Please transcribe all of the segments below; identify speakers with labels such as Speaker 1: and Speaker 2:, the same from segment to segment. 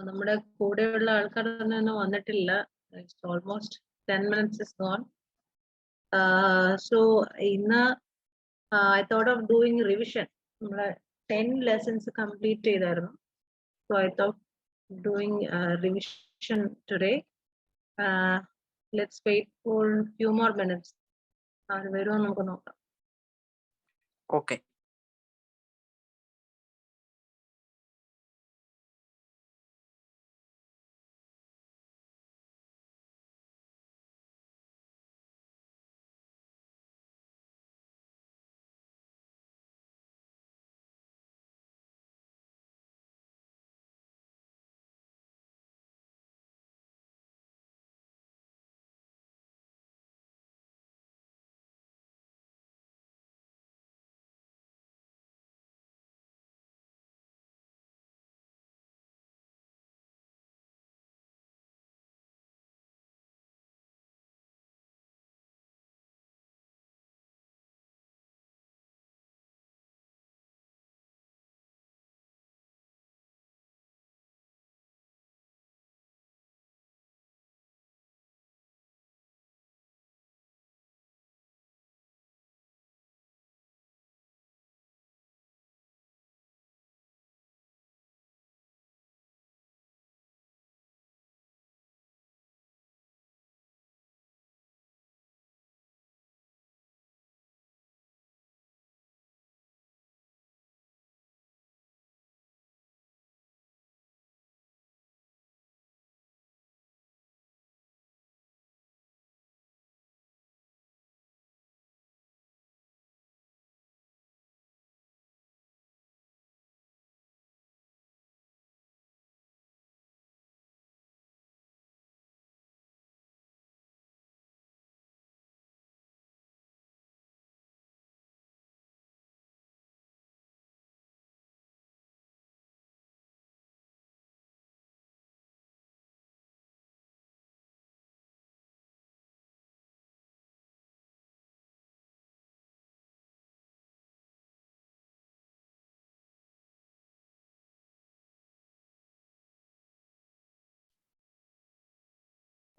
Speaker 1: നമ്മുടെ കൂടെയുള്ള ആൾക്കാരൊന്നും വന്നിട്ടില്ല. It's almost 10 minutes is gone. So ഇന്ന് I thought of doing revision. നമ്മളെ 10 lessons complete ചെയ്തായിരുന്നു. So I thought doing revision today. Let's wait for a few more minutes. വരുമോ നമുക്ക് നോക്കാം.
Speaker 2: Okay.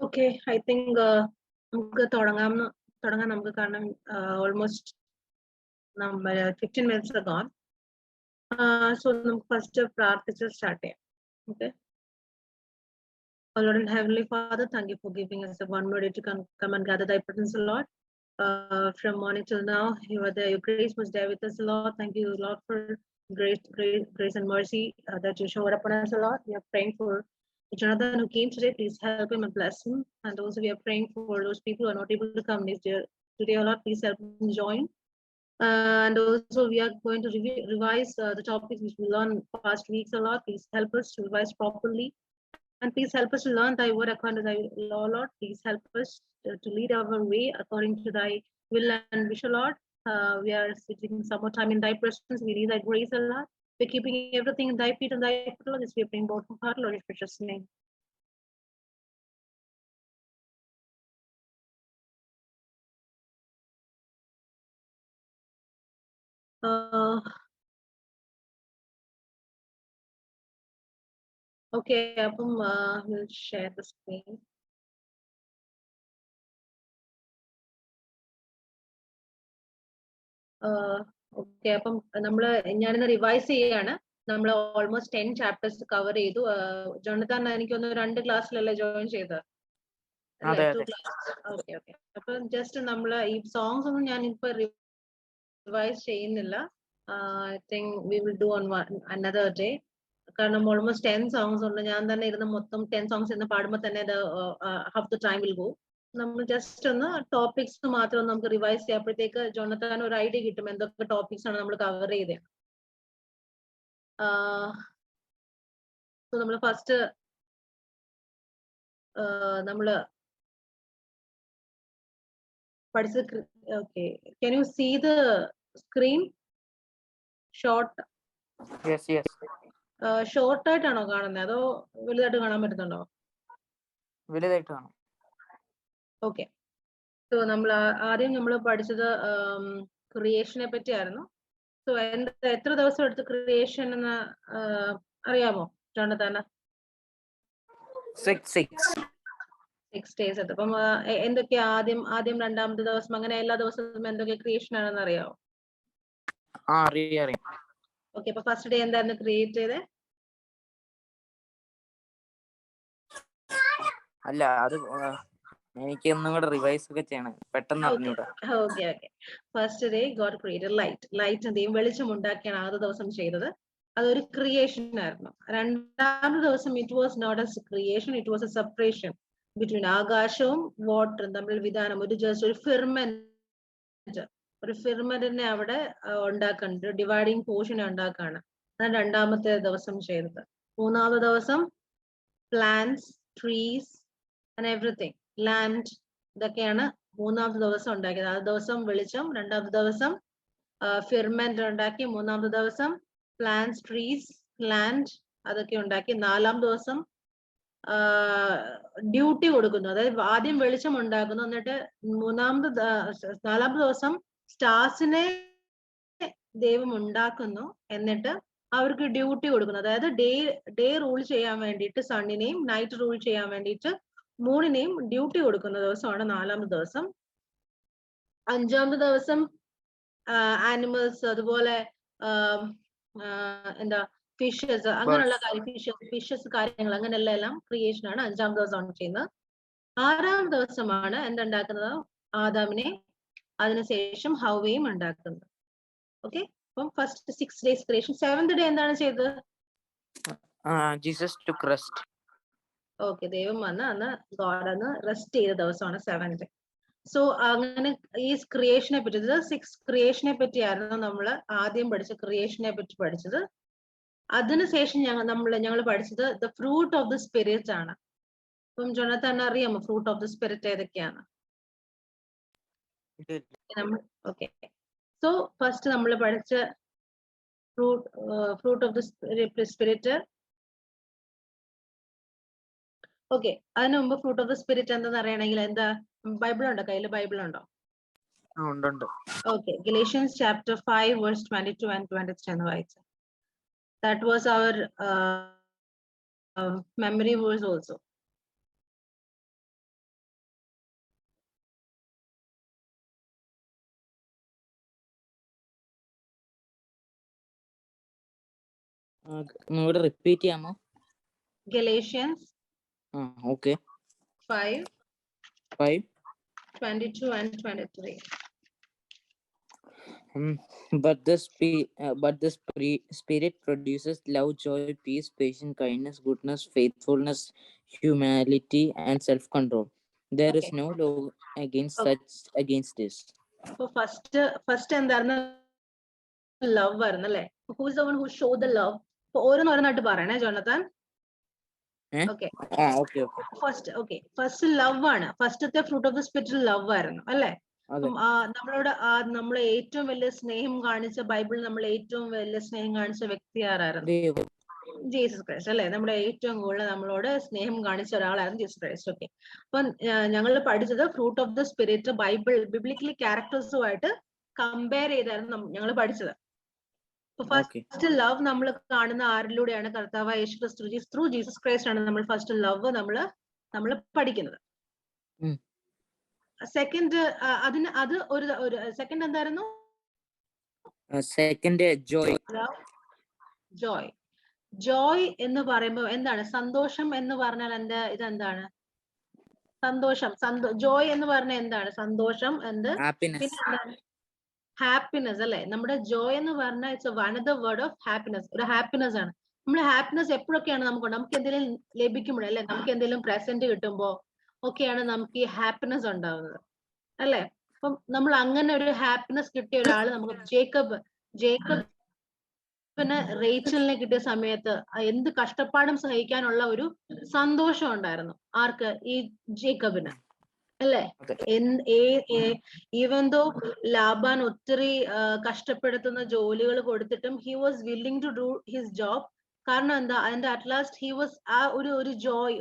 Speaker 1: Okay, I think നമുക്ക് തുടങ്ങാം നമുക്ക് കാരണം almost number 15 minutes are gone. So നമുക്ക് first പ്രാർത്ഥിച്ച് start ചെയ്യാം. Okay. Our Lord and Heavenly Father, thank you for giving us one more day to come and gather thy presence, Lord. From morning till now, you are there. Your grace was there with us, Lord. Thank you, Lord, for grace and mercy that you showed upon us, Lord. We are praying for Jonathan who came today. Please help him and bless him. And also we are praying for those people who are not able to come today, Lord. Please help them join. And also we are going to revise the topics which we learned past weeks, Lord. Please help us to revise properly. And please help us to learn thy word according to thy law, Lord. Please help us to lead our way according to thy will and wish, Lord. We are sitting some more time in thy presence. We need thy grace, Lord. We're keeping everything in thy feet and thy foot, Lord. This we are praying both from heart, Lord, in precious name. Okay, we'll share the screen. Okay, ഞാനിന്ന് revise ചെയ്യാണ്. നമ്മൾ almost 10 chapters cover ചെയ്തു. ജോണത്താൻ എനിക്കൊന്ന് 2 ക്ലാസ്സിലല്ലേ join ചെയ്തത്? Okay. അപ്പൊ just നമ്മള് ഈ songs ഒന്നും ഞാൻ ഇപ്പൊ റിവൈസ് ചെയ്യുന്നില്ല. I think we will do on another day. കാരണം ഓൾമോസ്റ്റ് 10 സോങ്സ് ഉണ്ട്. ഞാൻ തന്നെ ഇരുന്ന് മൊത്തം 10 സോങ്സ് ഇന്ന് പാടുമ്പോൾ തന്നെ half the time will go. നമ്മൾ ജസ്റ്റ് ഒന്ന് ടോപ്പിക്സ് മാത്രം നമുക്ക് റിവൈസ് ചെയ്യാപ്പോഴത്തേക്ക് ജോണത്താൻ ഒരു ഐഡിയ കിട്ടും എന്തൊക്കെ ടോപ്പിക്സ് ആണ് നമ്മൾ കവർ ചെയ്തത്. നമ്മൾ ഫസ്റ്റ് നമ്മള് പഠിച്ചത്. Okay, can you see the screen? Short short ആയിട്ടാണോ കാണുന്നത് അതോ വലുതായിട്ട് കാണാൻ പറ്റുന്നുണ്ടോ?
Speaker 2: വലുതായിട്ട് കാണാം.
Speaker 1: ഓക്കെ. സോ ആദ്യം നമ്മൾ പഠിച്ചത് ക്രിയേഷനെ പറ്റിയായിരുന്നു. സോ എത്ര ദിവസം എടുത്ത് ക്രിയേഷൻ എന്ന് അറിയാമോ ജോണത്താൻ?
Speaker 2: 6
Speaker 1: 6 days എടുത്തു. അപ്പം എന്തൊക്കെയാ ആദ്യം രണ്ടാമത്തെ ദിവസം അങ്ങനെ എല്ലാ ദിവസവും എന്തൊക്കെ ക്രിയേഷൻ ആണെന്ന് അറിയാവോ?
Speaker 2: അറിയാം.
Speaker 1: ഓക്കെ, അപ്പൊ ഫസ്റ്റ് ഡേ എന്തായിരുന്നു ക്രിയേറ്റ് ചെയ്തേ?
Speaker 2: അല്ല, അത് എനിക്ക് ഒന്നും കൂടെ റിവൈസ് ഒക്കെ ചെയ്യണം, പെട്ടെന്ന് അറിഞ്ഞൂടാ.
Speaker 1: Okay. First day god created light എന്തെയും വെളിച്ചം ഉണ്ടാക്കിയാണ് ആദ്യ ദിവസം ചെയ്തത്. അതൊരു ക്രിയേഷൻ ആയിരുന്നു. രണ്ടാമത്തെ ദിവസം it was not a creation, it was a separation between ആകാശവും വാട്ടറും തമ്മിൽ വിധാനം. ഒരു ഫിർമെന്റിനെ അവിടെ ഉണ്ടാക്കുന്നുണ്ട്, ഡിവൈഡിങ് പോർഷനെ ഉണ്ടാക്കാണ്. അതാണ് രണ്ടാമത്തെ ദിവസം ചെയ്തത്. മൂന്നാമത്തെ ദിവസം plants, trees and everything, land, ഇതൊക്കെയാണ് മൂന്നാമത്തെ ദിവസം ഉണ്ടാക്കിയത്. ആദ്യ ദിവസം വെളിച്ചം, രണ്ടാമത്തെ ദിവസം ഫിർമെന്റ് ഉണ്ടാക്കി, മൂന്നാമത്തെ ദിവസം പ്ലാന്റ്സ്, ട്രീസ്, ലാൻഡ് അതൊക്കെ ഉണ്ടാക്കി. നാലാം ദിവസം ഡ്യൂട്ടി കൊടുക്കുന്നു, അതായത് ആദ്യം വെളിച്ചം ഉണ്ടാക്കുന്നു, എന്നിട്ട് നാലാമത്തെ ദിവസം സ്റ്റാർസിനെ ദൈവം ഉണ്ടാക്കുന്നു, എന്നിട്ട് അവർക്ക് ഡ്യൂട്ടി കൊടുക്കുന്നു. അതായത് ഡേ റൂൾ ചെയ്യാൻ വേണ്ടിയിട്ട് സണ്ണിനെയും നൈറ്റ് റൂൾ ചെയ്യാൻ വേണ്ടിയിട്ട് മൂണിനെയും ഡ്യൂട്ടി കൊടുക്കുന്ന ദിവസമാണ് നാലാമത്തെ ദിവസം. അഞ്ചാമത്തെ ദിവസം ആനിമൽസ്, അതുപോലെ എന്താ ഫിഷസ്, അങ്ങനെയുള്ള ഫിഷസ് കാര്യങ്ങൾ, അങ്ങനെയുള്ള എല്ലാം ക്രിയേഷൻ ആണ് അഞ്ചാം ദിവസമാണ് ചെയ്യുന്നത്. ആറാം ദിവസമാണ് എന്തുണ്ടാക്കുന്നത്? ആദാമിനെ, അതിനുശേഷം ഹവ്വയും ഉണ്ടാക്കുന്നത്. ഓക്കെ, അപ്പം first 6 days creation. 7th day എന്താണ് ചെയ്തത്?
Speaker 2: Jesus took rest.
Speaker 1: ഓക്കെ, ദൈവം വന്ന് അന്ന് റെസ്റ്റ് ചെയ്ത ദിവസമാണ് 7th. സോ അങ്ങനെ ഈ ക്രിയേഷനെ പറ്റി, 6 ക്രിയേഷനെ പറ്റിയായിരുന്നു നമ്മൾ ആദ്യം പഠിച്ച ക്രിയേഷനെ പറ്റി പഠിച്ചത്. അതിനുശേഷം ഞങ്ങൾ പഠിച്ചത് the fruit of the spirit ആണ്. അപ്പം ജോണത്താൻ അറിയാമോ ഫ്രൂട്ട് ഓഫ് ദ സ്പിരിറ്റ് ഏതൊക്കെയാണ്? ഓക്കെ, സോ ഫസ്റ്റ് നമ്മൾ പഠിച്ച fruit of the spirit. Okay, അതിനു മുമ്പ് ഫ്രൂട്ട് ഓഫ് ദ സ്പിരിറ്റ് എന്താന്ന് അറിയണമെങ്കിൽ എന്താ, ബൈബിൾ ഉണ്ടോ കയ്യിൽ? ബൈബിൾ ഉണ്ടോ?
Speaker 2: ഉണ്ട്.
Speaker 1: Okay, Galatians chapter 5 verse 22 and 23 എന്ന് വായിച്ചു. That was our memory verse also.
Speaker 2: Repeat ചെയ്യാമോ?
Speaker 1: Galatians
Speaker 2: okay
Speaker 1: 5 22 and 23.
Speaker 2: But the Spirit produces love, joy, peace, patience, kindness, goodness, faithfulness, humility, and self-control. There is no law against this.
Speaker 1: So first എന്തായിരുന്നു? Love ആയിരുന്നു അല്ലേ? Who is the one who showed the love? ഓരോന്നായിട്ട് പറയണേ ജോണത്താൻ. Okay, first love ആണ്. ഫസ്റ്റത്തെ fruit of the spirit love ആയിരുന്നു അല്ലേ? നമ്മളെ ഏറ്റവും വലിയ സ്നേഹം കാണിച്ച, ബൈബിളിൽ നമ്മൾ ഏറ്റവും വലിയ സ്നേഹം കാണിച്ച വ്യക്തി ആരായിരുന്നു? ജീസസ് ക്രൈസ്റ്റ് അല്ലെ? നമ്മുടെ ഏറ്റവും കൂടുതൽ നമ്മളോട് സ്നേഹം കാണിച്ച ഒരാളായിരുന്നു ജീസസ് ക്രൈസ്റ്റ്. ഓക്കെ, അപ്പൊ ഞങ്ങൾ പഠിച്ചത് fruit of the spirit biblically ക്യാരക്ടേഴ്സുമായിട്ട് കമ്പയർ ചെയ്തായിരുന്നു ഞങ്ങൾ പഠിച്ചത്. ഫസ്റ്റ് ലവ് നമ്മൾ കാണുന്ന ആരിലൂടെയാണ്? കർത്താവായ യേശു ക്രിസ്തു, ത്രൂ ജീസസ് ക്രൈസ്റ്റ് ആണ് നമ്മൾ ഫസ്റ്റ് ലവ് നമ്മൾ പഠിക്കുന്നത്. സെക്കൻഡ് ഒരു സെക്കൻഡ് എന്തായിരുന്നു?
Speaker 2: സെക്കൻഡ്
Speaker 1: ജോയ് എന്ന് പറയുമ്പോൾ എന്താണ്? സന്തോഷം എന്ന് പറഞ്ഞാൽ ഇതെന്താണ്? സന്തോഷം. ജോയ് എന്ന് പറഞ്ഞാൽ എന്താണ്? സന്തോഷം. ഹാപ്പിനെസ് അല്ലെ? നമ്മുടെ ജോയ് എന്ന് പറഞ്ഞാൽ it's another word of happiness. ഒരു ഹാപ്പിനെസ് ആണ്. നമ്മുടെ ഹാപ്പിനെസ് എപ്പോഴൊക്കെയാണ് നമുക്ക് എന്തെങ്കിലും ലഭിക്കുമ്പോൾ അല്ലെ, നമുക്ക് എന്തെങ്കിലും പ്രസന്റ് കിട്ടുമ്പോ ഒക്കെയാണ് നമുക്ക് ഈ ഹാപ്പിനെസ് ഉണ്ടാവുന്നത് അല്ലെ? അപ്പം നമ്മൾ അങ്ങനെ ഒരു ഹാപ്പിനെസ് കിട്ടിയ ഒരാള് നമുക്ക് ജേക്കബിന് റേച്ചലിനെ കിട്ടിയ സമയത്ത് എന്ത് കഷ്ടപ്പാടും സഹിക്കാനുള്ള ഒരു സന്തോഷം ഉണ്ടായിരുന്നു. ആർക്ക്? ഈ ജേക്കബിന് അല്ലേ? ഈവൻ ദോ ലാബാൻ ഒത്തിരി കഷ്ടപ്പെടുത്തുന്ന ജോലികൾ കൊടുത്തിട്ടും he was willing to do his job. കാരണം എന്താ? അതിന്റെ അറ്റ് ലാസ്റ്റ് ഹി വാസ് ഒരു ജോയ്,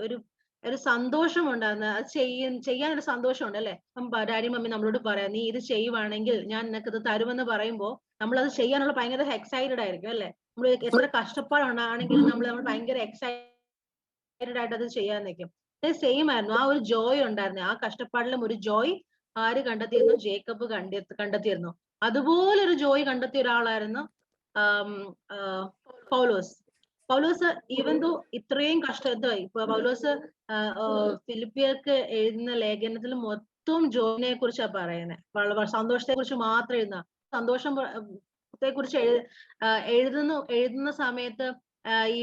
Speaker 1: ഒരു സന്തോഷം ഉണ്ടായിരുന്നു. അത് ചെയ്യാനൊരു സന്തോഷമുണ്ട് അല്ലെ? ഡാഡി മമ്മി നമ്മളോട് പറയാം, നീ ഇത് ചെയ്യുവാണെങ്കിൽ ഞാൻ നിനക്ക് ഇത് തരുമെന്ന് പറയുമ്പോ നമ്മളത് ചെയ്യാനുള്ള ഭയങ്കര എക്സൈറ്റഡ് ആയിരിക്കും അല്ലെ? നമ്മൾ എത്ര കഷ്ടപ്പാടുണ്ടാണെങ്കിലും നമ്മൾ ഭയങ്കര എക്സൈറ്റഡ് ആയിട്ട് അത് ചെയ്യാൻ നിൽക്കും. സെയിം ആയിരുന്നു, ആ ഒരു ജോയ് ഉണ്ടായിരുന്നു, ആ കഷ്ടപ്പാടിലും ഒരു ജോയ് ആര് കണ്ടെത്തിയിരുന്നു? ജേക്കബ് കണ്ടെത്തിയിരുന്നു. അതുപോലൊരു ജോയ് കണ്ടെത്തിയ ഒരാളായിരുന്നു പൗലോസ്. പൗലോസ് ഈവൻ ദോ ഇത്രയും ഇപ്പൊ പൗലോസ് ഫിലിപ്പിയർക്ക് എഴുതുന്ന ലേഖനത്തിൽ മൊത്തം ജോയിനെ കുറിച്ചാണ് പറയുന്നത്. വളരെ സന്തോഷത്തെ കുറിച്ച് മാത്രം എഴുതുന്ന, സന്തോഷത്തെ കുറിച്ച് എഴുതുന്ന സമയത്ത് ഈ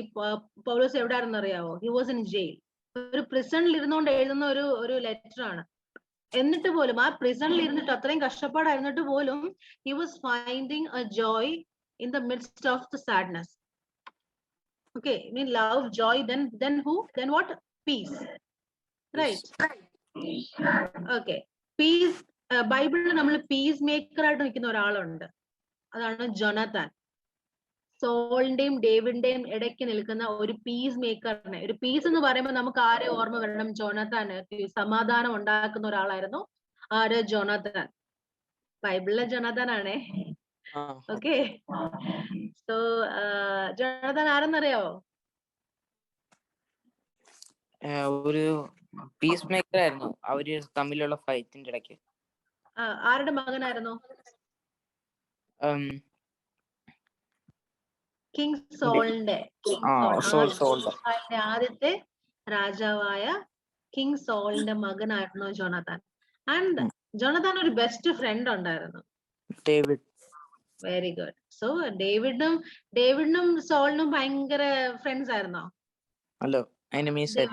Speaker 1: പൗലോസ് എവിടെയാണെന്ന് അറിയാവോ? He was in jail. ഒരു പ്രിസണിൽ ഇരുന്നുകൊണ്ട് എഴുതുന്ന ഒരു ലെറ്റർ ആണ്. എന്നിട്ട് പോലും ആ പ്രിസണിൽ ഇരുന്നിട്ട് അത്രയും കഷ്ടപ്പാടായിരുന്നിട്ട് പോലും he was finding A Joy in the midst of the sadness. Okay, I mean love, joy, then who? Then what? Peace. Right. Okay. Peace. ബൈബിളിൽ നമ്മൾ പീസ് മേക്കർ ആയിട്ട് നിൽക്കുന്ന ഒരാളുണ്ട്. അതാണ് ജോനാഥാൻ. സോളിന്റെയും ഡേവിഡിന്റെയും ഇടയ്ക്ക് നിൽക്കുന്ന ഒരു പീസ് മേക്കറിനെ. ഒരു പീസ് എന്ന് പറയുമ്പോൾ നമുക്ക് ആരെ ഓർമ്മ വരണം? ജോനാഥാൻ. സമാധാനം ഉണ്ടാക്കുന്ന ഒരാളായിരുന്നു ആര്? ജോനാഥാൻ. ബൈബിളിലെ ജോനാഥാൻ ആണേ. ഓക്കെ. സോ ജോനാഥാൻ ആരെന്നറിയാവോ?
Speaker 2: ഒരു പീസ് മേക്കർ ആയിരുന്നു. അവര് തമ്മിലുള്ള ഫൈറ്റിന്റെ ഇടയ്ക്ക്.
Speaker 1: ആരുടെ മകനായിരുന്നു? കിങ് സോളിന്റെ ആദ്യത്തെ രാജാവായ കിങ് സോളിന്റെ മകനായിരുന്നു ജോനാഥാൻ. ആൻഡ് ജോനാഥാൻ ഒരു ബെസ്റ്റ് ഫ്രണ്ട് ഉണ്ടായിരുന്നു,
Speaker 2: ഡേവിഡ്.
Speaker 1: Very good. സോ ഡേവിഡിനും സോളിനും ഭയങ്കര ഫ്രണ്ട്സ് ആയിരുന്നോ?
Speaker 2: Hello, enemies.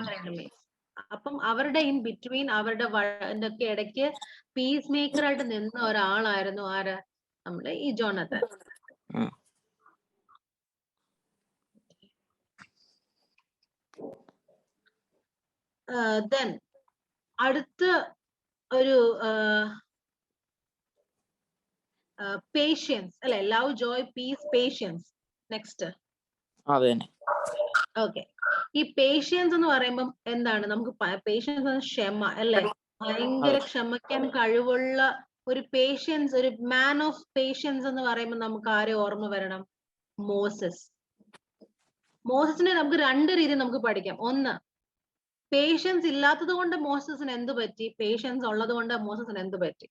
Speaker 1: അപ്പം അവരുടെ ഇൻ ബിറ്റ്വീൻ, അവരുടെ ഒക്കെ ഇടയ്ക്ക് പീസ് മേക്കർ ആയിട്ട് നിന്ന ഒരാളായിരുന്നു ആര്? നമ്മുടെ ഈ ജോനാഥാൻ. ദെൻ അടുത്ത ഒരു പേഷ്യൻസ് അല്ലെ? Love, joy, peace, patience. Next. Okay. ഈ പേഷ്യൻസ് എന്ന് പറയുമ്പോൾ എന്താണ്? നമുക്ക് പേഷ്യൻസ് ക്ഷമ അല്ലെ? ഭയങ്കര ക്ഷമിക്കാൻ കഴിവുള്ള ഒരു പേഷ്യൻസ്, ഒരു മാൻ ഓഫ് പേഷ്യൻസ് എന്ന് പറയുമ്പോൾ നമുക്ക് ആരെ ഓർമ്മ വരണം? മോസസ്. മോസസിനെ നമുക്ക് രണ്ട് രീതിയിൽ നമുക്ക് പഠിക്കാം. ഒന്ന്, പേഷ്യൻസ് ഇല്ലാത്തത് കൊണ്ട് മോസസിന് എന്ത് പറ്റി? പേഷ്യൻസ് ഉള്ളത് കൊണ്ട് മോസസിന് എന്ത് പറ്റി?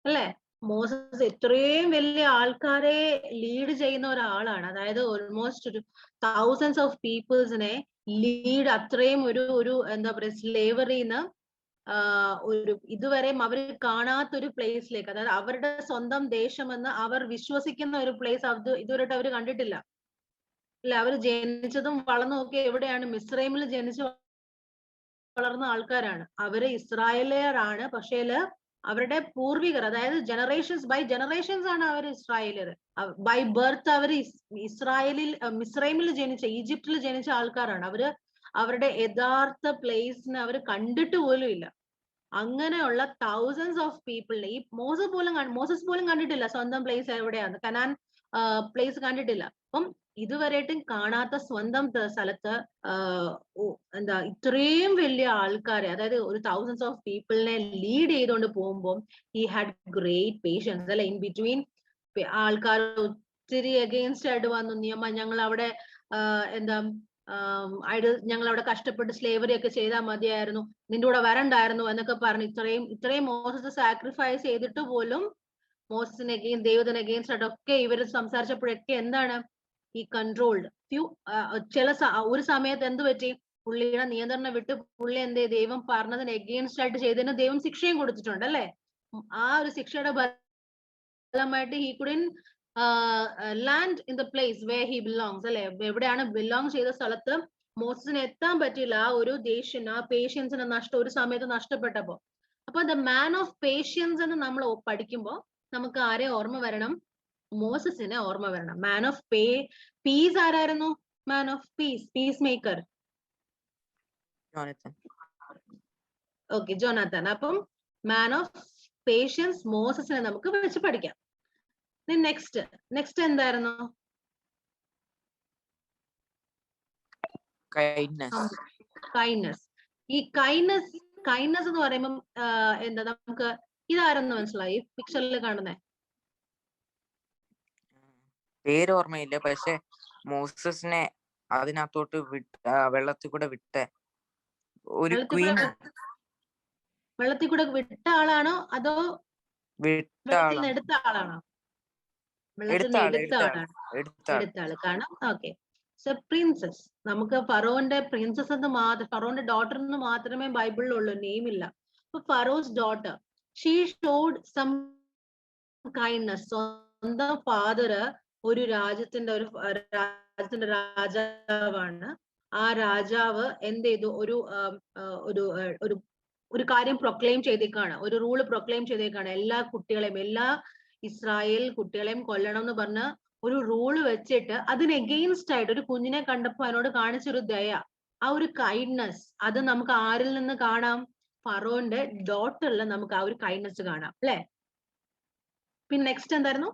Speaker 1: അല്ലെ? മോസസ് ഇത്രയും വലിയ ആൾക്കാരെ ലീഡ് ചെയ്യുന്ന ഒരാളാണ്. അതായത് ഓൾമോസ്റ്റ് ഒരു തൗസൻഡ്സ് ഓഫ് പീപ്പിൾസിനെ ലീഡ്, അത്രയും ഒരു എന്താ പറയുക, സ്ലേവറിന്ന് ഒരു ഇതുവരെയും അവർ കാണാത്തൊരു പ്ലേസിലേക്ക്, അതായത് അവരുടെ സ്വന്തം ദേശമെന്ന് അവർ വിശ്വസിക്കുന്ന ഒരു പ്ലേസ് ഇതുവരെയായിട്ട് അവർ കണ്ടിട്ടില്ല. അല്ല, അവർ ജനിച്ചതും വളർന്നും ഒക്കെ എവിടെയാണ്? മിസ്രൈമിൽ ജനിച്ചു വളർന്ന ആൾക്കാരാണ്. അവര് ഇസ്രായേലിയരാണ്. പക്ഷേ അവരുടെ പൂർവികർ, അതായത് ജനറേഷൻസ് ബൈ ജനറേഷൻസ് ആണ് അവർ ഇസ്രായേലിയർ. ബൈ ബർത്ത് അവർ മിസ്രൈമിൽ ജനിച്ച, ഈജിപ്തിൽ ജനിച്ച ആൾക്കാരാണ്. അവരുടെ യഥാർത്ഥ പ്ലേസിന് അവർ കണ്ടിട്ട് പോലും ഇല്ല. അങ്ങനെയുള്ള തൗസൻഡ്സ് ഓഫ് പീപ്പിളിനെ ഈ മോസസ് പോലും കണ്ടിട്ടില്ല സ്വന്തം പ്ലേസ് എവിടെയാണ്. കനാൻ പ്ലേസ് കണ്ടിട്ടില്ല. അപ്പം ഇതുവരെയായിട്ടും കാണാത്ത സ്വന്തം സ്ഥലത്ത് എന്താ ഇത്രയും വലിയ ആൾക്കാരെ, അതായത് ഒരു തൗസൻഡ്സ് ഓഫ് പീപ്പിളിനെ ലീഡ് ചെയ്തുകൊണ്ട് പോകുമ്പോൾ ഹി ഹാഡ് ഗ്രേറ്റ് പേഷ്യൻസ് അല്ലെ? ഇൻ ബിറ്റ്വീൻ ആൾക്കാർ ഒത്തിരി അഗെയിൻസ്റ്റ് ആയിട്ട് വന്നു. നിയമം, ഞങ്ങൾ അവിടെ എന്താ ഞങ്ങൾ അവിടെ കഷ്ടപ്പെട്ട് സ്ലേവറി ഒക്കെ ചെയ്താൽ മതിയായിരുന്നു, നിന്റെ കൂടെ വരണ്ടായിരുന്നു എന്നൊക്കെ പറഞ്ഞ് ഇത്രയും മോസസ് സാക്രിഫൈസ് ചെയ്തിട്ട് പോലും മോസസിന് അഗെയിൻസ്റ്റ്, ദൈവത്തിന് അഗെയിൻസ്റ്റ് ആയിട്ടൊക്കെ ഇവര് സംസാരിച്ചപ്പോഴൊക്കെ എന്താണ് ഈ കൺട്രോൾഡ് ഒരു സമയത്ത് എന്ത് പറ്റി? പുള്ളിയുടെ നിയന്ത്രണം വിട്ട് പുള്ളി ദൈവം പറഞ്ഞതിന് എഗെയിൻസ്റ്റ് ആയിട്ട് ചെയ്തതിന് ദൈവം ശിക്ഷയും കൊടുത്തിട്ടുണ്ട് അല്ലെ? ആ ഒരു ശിക്ഷയുടെ ഫലമായിട്ട് he couldn't land in the place where he belongs അല്ലെ? എവിടെയാണ് ബിലോങ് ചെയ്ത സ്ഥലത്ത് മോസസിന് എത്താൻ പറ്റില്ല. ആ ഒരു ദേഷ്യന്, ആ പേഷ്യൻസിന് ഒരു സമയത്ത് നഷ്ടപ്പെട്ടപ്പോ. അപ്പൊ ദ മാൻ ഓഫ് പേഷ്യൻസ് എന്ന് നമ്മൾ പഠിക്കുമ്പോ നമുക്ക് ആരെ ഓർമ്മ വരണം? മോസസിനെ ഓർമ്മ വരണം. മാൻ ഓഫ് പീസ് ആരായിരുന്നു? Man of peace maker okay, Jonathan. അപ്പം മാൻ ഓഫ് പേഷ്യൻസ് മോസസിനെ നമുക്ക് വെച്ച് പഠിക്കാം. നെക്സ്റ്റ് എന്തായിരുന്നു? കൈൻഡ്നസ്. ഈ കൈൻഡ്നസ് എന്ന് പറയുമ്പോൾ എന്താ, നമുക്ക് ഇതാരെന്ന് മനസ്സിലായി? പിക്ചറിൽ കാണുന്നേ
Speaker 2: പേര് ഓർമ്മയില്ല, പക്ഷെ മോസസിനെ അതിനകത്തോട്ട് വെള്ളത്തിൽ കൂടെ വിട്ട് ഒരു ക്വീൻ
Speaker 1: വെള്ളത്തിൽ കൂടെ വിട്ട ആളാണോ അതോ വെള്ളത്തിൽ നിന്ന് എടുത്ത ആളാണോ? വെള്ളത്തിൽ നിന്ന് എടുത്ത ആളാണ്. എടുത്ത ആള്. കാരണം ഓക്കെ. സോ പ്രിൻസസ്, നമുക്ക് ഫറോന്റെ പ്രിൻസസ് എന്ന് മാത്രം, ഫറോന്റെ ഡോട്ടർ എന്ന് മാത്രമേ ബൈബിളിലുള്ളൂ, നെയിം ഇല്ല. അപ്പൊ Pharaoh's daughter, she showed some kindness. സ്വന്തം ഫാദർ ഒരു രാജ്യത്തിന്റെ രാജാവാണ്. ആ രാജാവ് എന്ത് ചെയ്തു? ഒരു കാര്യം പ്രൊക്ലെയിം ചെയ്തേക്കാണ്, ഒരു റൂള് പ്രൊക്ലെയിം ചെയ്തേക്കാണ്. എല്ലാ കുട്ടികളെയും, എല്ലാ ഇസ്രായേൽ കുട്ടികളെയും കൊല്ലണം എന്ന് പറഞ്ഞ് ഒരു റൂള് വെച്ചിട്ട് അതിന് എഗെയിൻസ്റ്റ് ആയിട്ട് ഒരു കുഞ്ഞിനെ കണ്ടപ്പോ അതിനോട് കാണിച്ചൊരു ദയ, ആ ഒരു കൈൻഡ്നസ്, അത് നമുക്ക് ആരിൽ നിന്ന് കാണാം? ഫറോന്റെ ഡോട്ടറിൽ നമുക്ക് ആ ഒരു കൈൻഡ്നസ് കാണാം, അല്ലെ? പിന്നെ നെക്സ്റ്റ് എന്തായിരുന്നു?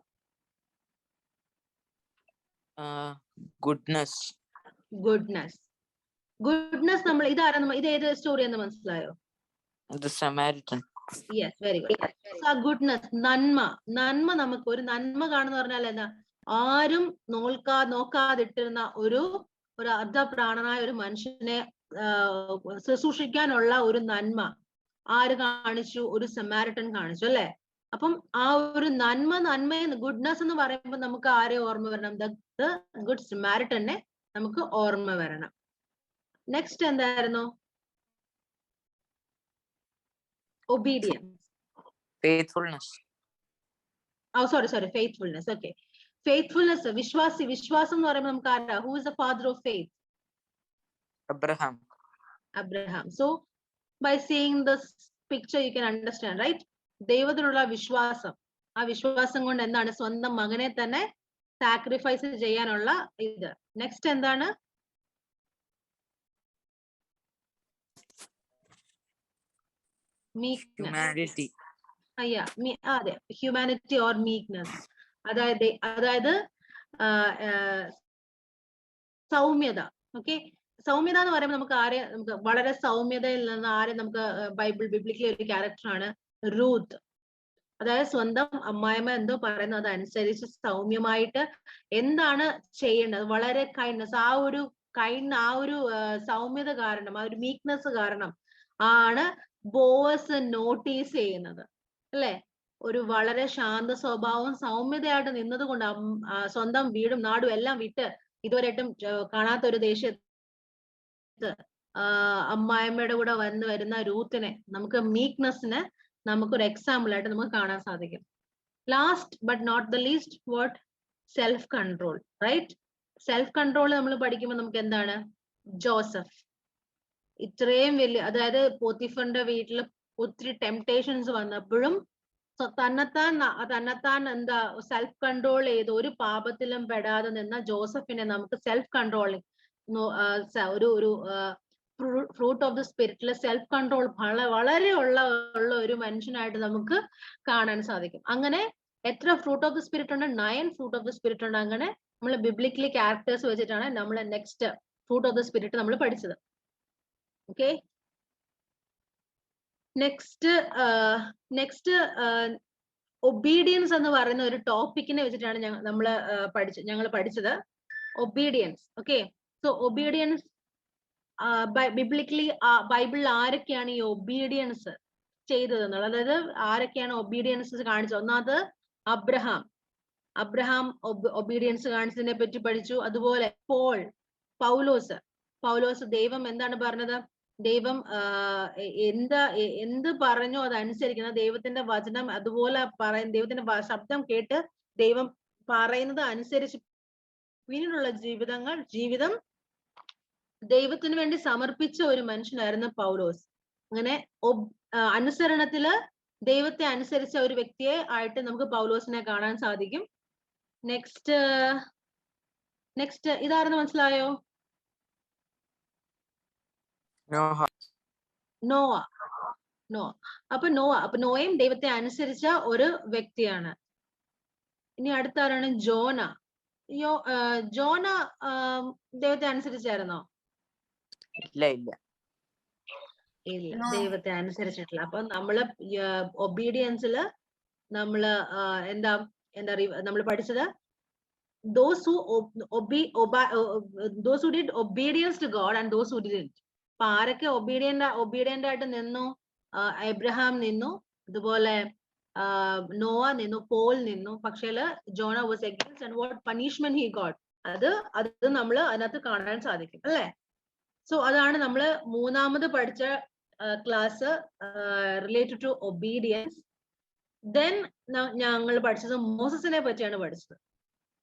Speaker 2: ഗുഡ്നസ്.
Speaker 1: ഗുഡ്നസ്. ഗുഡ്നസ് നമ്മൾ ഇത് ഏത് സ്റ്റോറി എന്ന് മനസ്സിലായോ?
Speaker 2: Samaritan.
Speaker 1: Yes, very good. Goodness, നന്മ. നന്മ, നമുക്ക് ഒരു നന്മ കാണുന്ന പറഞ്ഞാൽ എന്താ? ആരും നോക്കാതിട്ടിരുന്ന ഒരു അർദ്ധപ്രാണനായ ഒരു മനുഷ്യനെ ശുശ്രൂഷിക്കാനുള്ള ഒരു നന്മ ആര് കാണിച്ചു? ഒരു സമാരിറ്റൻ കാണിച്ചു, അല്ലെ? അപ്പം ആ ഒരു നന്മ ഗുഡ്നസ് എന്ന് പറയുമ്പോൾ നമുക്ക് ആരെ ഓർമ്മ വരണം? ദ ഗുഡ് സമാരിറ്റനെ നമുക്ക് ഓർമ്മ വരണം. നെക്സ്റ്റ് എന്തായിരുന്നു? Obedience.
Speaker 2: Faithfulness.
Speaker 1: Sorry, faithfulness. Okay, faithfulness, വിശ്വാസം എന്ന് പറയുമ്പോൾ നമുക്ക് ആരാ? Who is the father of faith? Abraham. So by seeing this picture you can understand, right? ദൈവത്തിനുള്ള വിശ്വാസം, ആ വിശ്വാസം കൊണ്ട് എന്താണ്? സ്വന്തം മകനെ തന്നെ സാക്രിഫൈസ് ചെയ്യാനുള്ള ഇത്. നെക്സ്റ്റ് എന്താണ്?
Speaker 2: ഹ്യൂമാനിറ്റി.
Speaker 1: അതെ, ഹ്യൂമാനിറ്റി ഓർ മീക്നെസ്. അതായത് സൗമ്യത. ഓക്കെ, സൗമ്യത എന്ന് പറയുമ്പോൾ നമുക്ക് വളരെ സൗമ്യതയിൽ നിന്ന് നമുക്ക് ബിബ്ലിക്കലി ഒരു ക്യാരക്ടറാണ് റൂത്ത്. അതായത് സ്വന്തം അമ്മായിമ്മ എന്തോ പറയുന്നത് അതനുസരിച്ച് സൗമ്യമായിട്ട് എന്താണ് ചെയ്യേണ്ടത്, വളരെ കൈൻഡ്നസ്, ആ ഒരു സൗമ്യത കാരണം, ആ ഒരു മീക്നെസ് കാരണം ആണ് ബോസ് നോട്ടീസ് ചെയ്യുന്നത്, അല്ലെ? ഒരു വളരെ ശാന്ത സ്വഭാവവും സൗമ്യതയായിട്ട് നിന്നത് കൊണ്ട് സ്വന്തം വീടും നാടും എല്ലാം വിട്ട് ഇതുവരെയായിട്ടും കാണാത്ത ഒരു ദേശത്ത് അമ്മായിമ്മയുടെ കൂടെ വരുന്ന രൂത്തിനെ, നമുക്ക് മീക്നെസ്സിന് നമുക്കൊരു എക്സാമ്പിൾ ആയിട്ട് നമുക്ക് കാണാൻ സാധിക്കും. Last but not the least, what? Self control, right? Self control നമ്മൾ പഠിക്കുമ്പോൾ നമുക്ക് എന്താണ്? ജോസഫ് ഇത്രയും വലിയ, അതായത് പോത്തിഫറിന്റെ വീട്ടിൽ ഒത്തിരി ടെംപ്ടേഷൻസ് വന്നപ്പോഴും തന്നെത്താൻ എന്താ സെൽഫ് കൺട്രോൾ ചെയ്ത് ഒരു പാപത്തിലും പെടാതെ നിന്ന ജോസഫിനെ നമുക്ക് സെൽഫ് കൺട്രോളിങ് ഒരു ഫ്രൂട്ട് ഓഫ് ദ സ്പിരിറ്റിലെ സെൽഫ് കൺട്രോൾ വളരെ ഉള്ള ഒരു മനുഷ്യനായിട്ട് നമുക്ക് കാണാൻ സാധിക്കും. അങ്ങനെ എത്ര ഫ്രൂട്ട് ഓഫ് ദ സ്പിരിറ്റ് ഉണ്ട്? 9 ഫ്രൂട്ട് ഓഫ് ദ സ്പിരിറ്റ് ഉണ്ട്. അങ്ങനെ നമ്മൾ ബിബ്ലിക്കലി ക്യാരക്ടേഴ്സ് വെച്ചിട്ടാണ് നമ്മൾ next fruit of the spirit നമ്മൾ പഠിച്ചത്. ഓക്കെ, നെക്സ്റ്റ് ഒബീഡിയൻസ് എന്ന് പറയുന്ന ഒരു ടോപ്പിക്കിനെ വെച്ചിട്ടാണ് ഞങ്ങൾ പഠിച്ചത്. Obedience. Okay, so obedience biblically ബൈബിളിൽ ആരൊക്കെയാണ് ഈ ഒബീഡിയൻസ് ചെയ്തതെന്നുള്ളത്, അതായത് ആരൊക്കെയാണ് ഒബീഡിയൻസ് കാണിച്ചത്? ഒന്നാമത് അബ്രഹാം ഒബീഡിയൻസ് കാണിച്ചതിനെ പറ്റി പഠിച്ചു. അതുപോലെ പൗലോസ് ദൈവം എന്താണ് പറഞ്ഞത്? ദൈവം എന്ത് പറഞ്ഞോ അതനുസരിക്കുന്ന, ദൈവത്തിന്റെ വചനം അതുപോലെ ദൈവത്തിന്റെ ശബ്ദം കേട്ട് ദൈവം പറയുന്നത് അനുസരിച്ച് പിന്നീടുള്ള ജീവിതം ദൈവത്തിന് വേണ്ടി സമർപ്പിച്ച ഒരു മനുഷ്യനായിരുന്നു പൗലോസ്. അങ്ങനെ അനുസരണത്തില് ദൈവത്തെ അനുസരിച്ച ഒരു വ്യക്തിയെ ആയിട്ട് നമുക്ക് പൗലോസിനെ കാണാൻ സാധിക്കും. നെക്സ്റ്റ് ഇതാരെന്ന് മനസ്സിലായോ? അപ്പൊ നോയും ദൈവത്തെ അനുസരിച്ച ഒരു വ്യക്തിയാണ്. ഇനി അടുത്ത ആരാണ്? ജോന ദൈവത്തെ അനുസരിച്ചായിരുന്നോ?
Speaker 2: ഇല്ല,
Speaker 1: ദൈവത്തെ അനുസരിച്ചിട്ടില്ല. അപ്പൊ നമ്മള് ഒബീഡിയൻസില് നമ്മള് നമ്മൾ പഠിച്ചത് those who did obedience to God and those who didn't. അപ്പൊ ആരൊക്കെ ഒബീഡിയന്റ് ആയിട്ട് നിന്നു? എബ്രഹാം നിന്നു, അതുപോലെ നോവ നിന്നു, പോൾ നിന്നു. പക്ഷേ Jonah was against and what punishment he got, അത് നമ്മൾ അതിനകത്ത് കാണാൻ സാധിക്കും അല്ലെ. സോ അതാണ് നമ്മൾ മൂന്നാമത് പഠിച്ച class related to obedience. Then ഞങ്ങൾ പഠിച്ചത് മോസസിനെ പറ്റിയാണ് പഠിച്ചത്.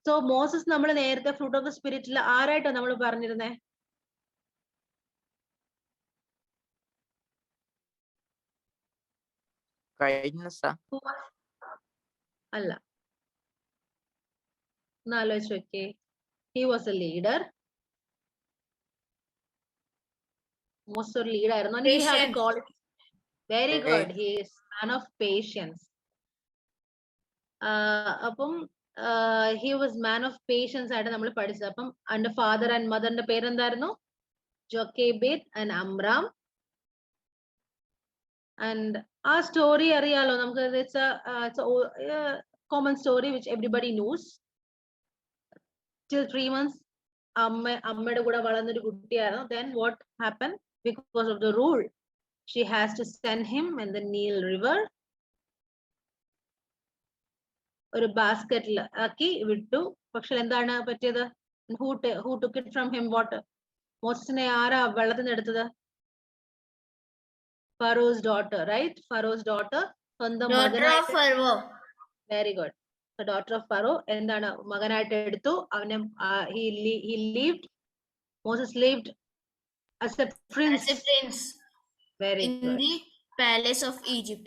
Speaker 1: സോ മോസസ് നമ്മൾ നേരത്തെ ഫ്രൂട്ട് ഓഫ് ദ സ്പിരിറ്റിൽ ആരായിട്ടാണ് നമ്മൾ പറഞ്ഞിരുന്നേ? അല്ല, ഒന്ന് ആലോചിച്ച് നോക്കിയേ. He was a leader. Most ഒരു ലീഡർ ആയിരുന്നു. Very good, he is man of patience. അപ്പം he was man of patience ആയിട്ട് നമ്മൾ പഠിച്ചത്. അപ്പം അവന്റെ ഫാദർ ആൻഡ് മദറിന്റെ പേരെന്തായിരുന്നു? Jochebed and Amram. ആൻഡ് ആ സ്റ്റോറി അറിയാലോ നമുക്ക്. It's common story which everybody knows. Till 3 months അമ്മയുടെ കൂടെ വളർന്നൊരു കുട്ടിയായിരുന്നു. Then what happened? Because of the rule, she has to send him in the Nile River. ഒരു ബാസ്കറ്റിൽ ആക്കി വിട്ടു. പക്ഷെ എന്താണ് പറ്റിയത്? Who took it from him? Water. മോസസിനെ ആരാ വെള്ളത്തിൽ നിന്ന് എടുത്തത്? Pharaoh's daughter, right? Pharaoh's daughter. സ്വന്തം മകനായിട്ട്. Very good. The daughter of Pharaoh എന്താണ് മകനായിട്ട് എടുത്തു. അവനെ he lived. Moses lived as a prince. Very
Speaker 3: in
Speaker 1: good.
Speaker 3: the palace of Egypt.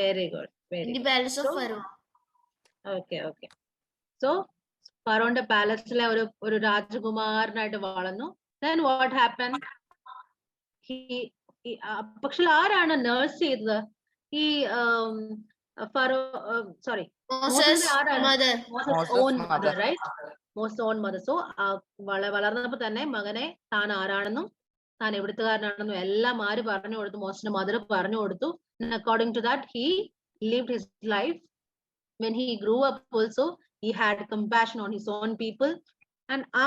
Speaker 1: Very good. Very
Speaker 3: in the
Speaker 1: good.
Speaker 3: palace of
Speaker 1: So,
Speaker 3: Pharaoh.
Speaker 1: Okay. So ഫറോന്റെ പാലസിലെ ഒരു രാജകുമാരനായിട്ട് വളർന്നു. Then what happened? പക്ഷെ ആരാണ് nurse ചെയ്തത്? ഈ Pharaoh sorry
Speaker 3: Moses' mother.
Speaker 1: own mother, right? Moses' own mother. So വളർന്നപ്പോ തന്നെ മകനെ താൻ ആരാണെന്നും താൻ എവിടുത്തുകാരനാണെന്നും എല്ലാം ആര് പറഞ്ഞു കൊടുത്തു? മോസസിന്റെ മദർ പറഞ്ഞു കൊടുത്തു. According to that, he lived his life. When he grew up also, he had compassion on his own people. And ആ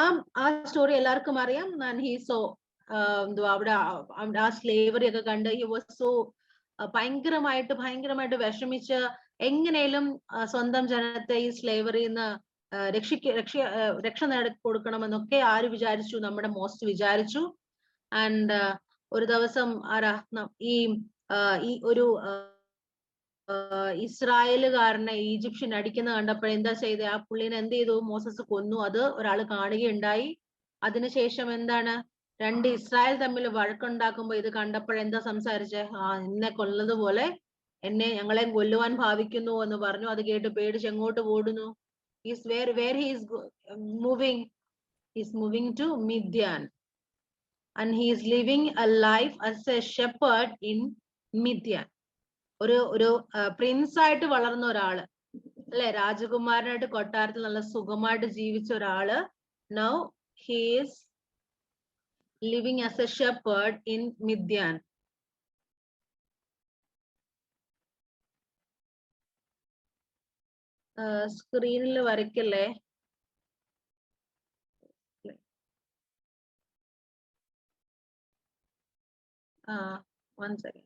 Speaker 1: സ്റ്റോറി എല്ലാവർക്കും അറിയാം. And he saw അവിടെ ആ സ്ലേവറി ഒക്കെ കണ്ട് he was so ഭയങ്കരമായിട്ട് വിഷമിച്ച് എങ്ങനെയും സ്വന്തം ജനത്തെ ഈ സ്ലേവറിന്ന് രക്ഷ നേടി കൊടുക്കണമെന്നൊക്കെ ആര് വിചാരിച്ചു? നമ്മുടെ മോസ്റ്റ് വിചാരിച്ചു. ആൻഡ് ഒരു ദിവസം ഈ ഒരു ഇസ്രായേലുകാരനെ ഈജിപ്ഷ്യൻ അടിക്കുന്ന കണ്ടപ്പോൾ എന്താ ചെയ്തത്? ആ പുള്ളിനെ എന്ത് ചെയ്തു? മോസസ് കൊന്നു. അത് ഒരാൾ കാണുകയുണ്ടായി. അതിനുശേഷം എന്താണ്? രണ്ട് ഇസ്രായേൽ തമ്മിൽ വഴക്കുണ്ടാക്കുമ്പോ ഇത് കണ്ടപ്പോൾ എന്താ സംസാരിച്ചേ? എന്നെ കൊല്ലതുപോലെ ഞങ്ങളെ കൊല്ലുവാൻ ഭാവിക്കുന്നു എന്ന് പറഞ്ഞു. അത് കേട്ട് പേടിച്ച് എങ്ങോട്ട് ഓടുന്നു? where he is moving? He is moving to Midian, and he is living a life as a shepherd in Midian. ഒരു പ്രിൻസ് ആയിട്ട് വളർന്ന ഒരാള് അല്ലെ, രാജകുമാരനായിട്ട് കൊട്ടാരത്തിൽ നല്ല സുഖമായിട്ട് ജീവിച്ച ഒരാള്. Now he is living as a shepherd in Midian. സ്ക്രീനിൽ വരയ്ക്കല്ലേ? one second.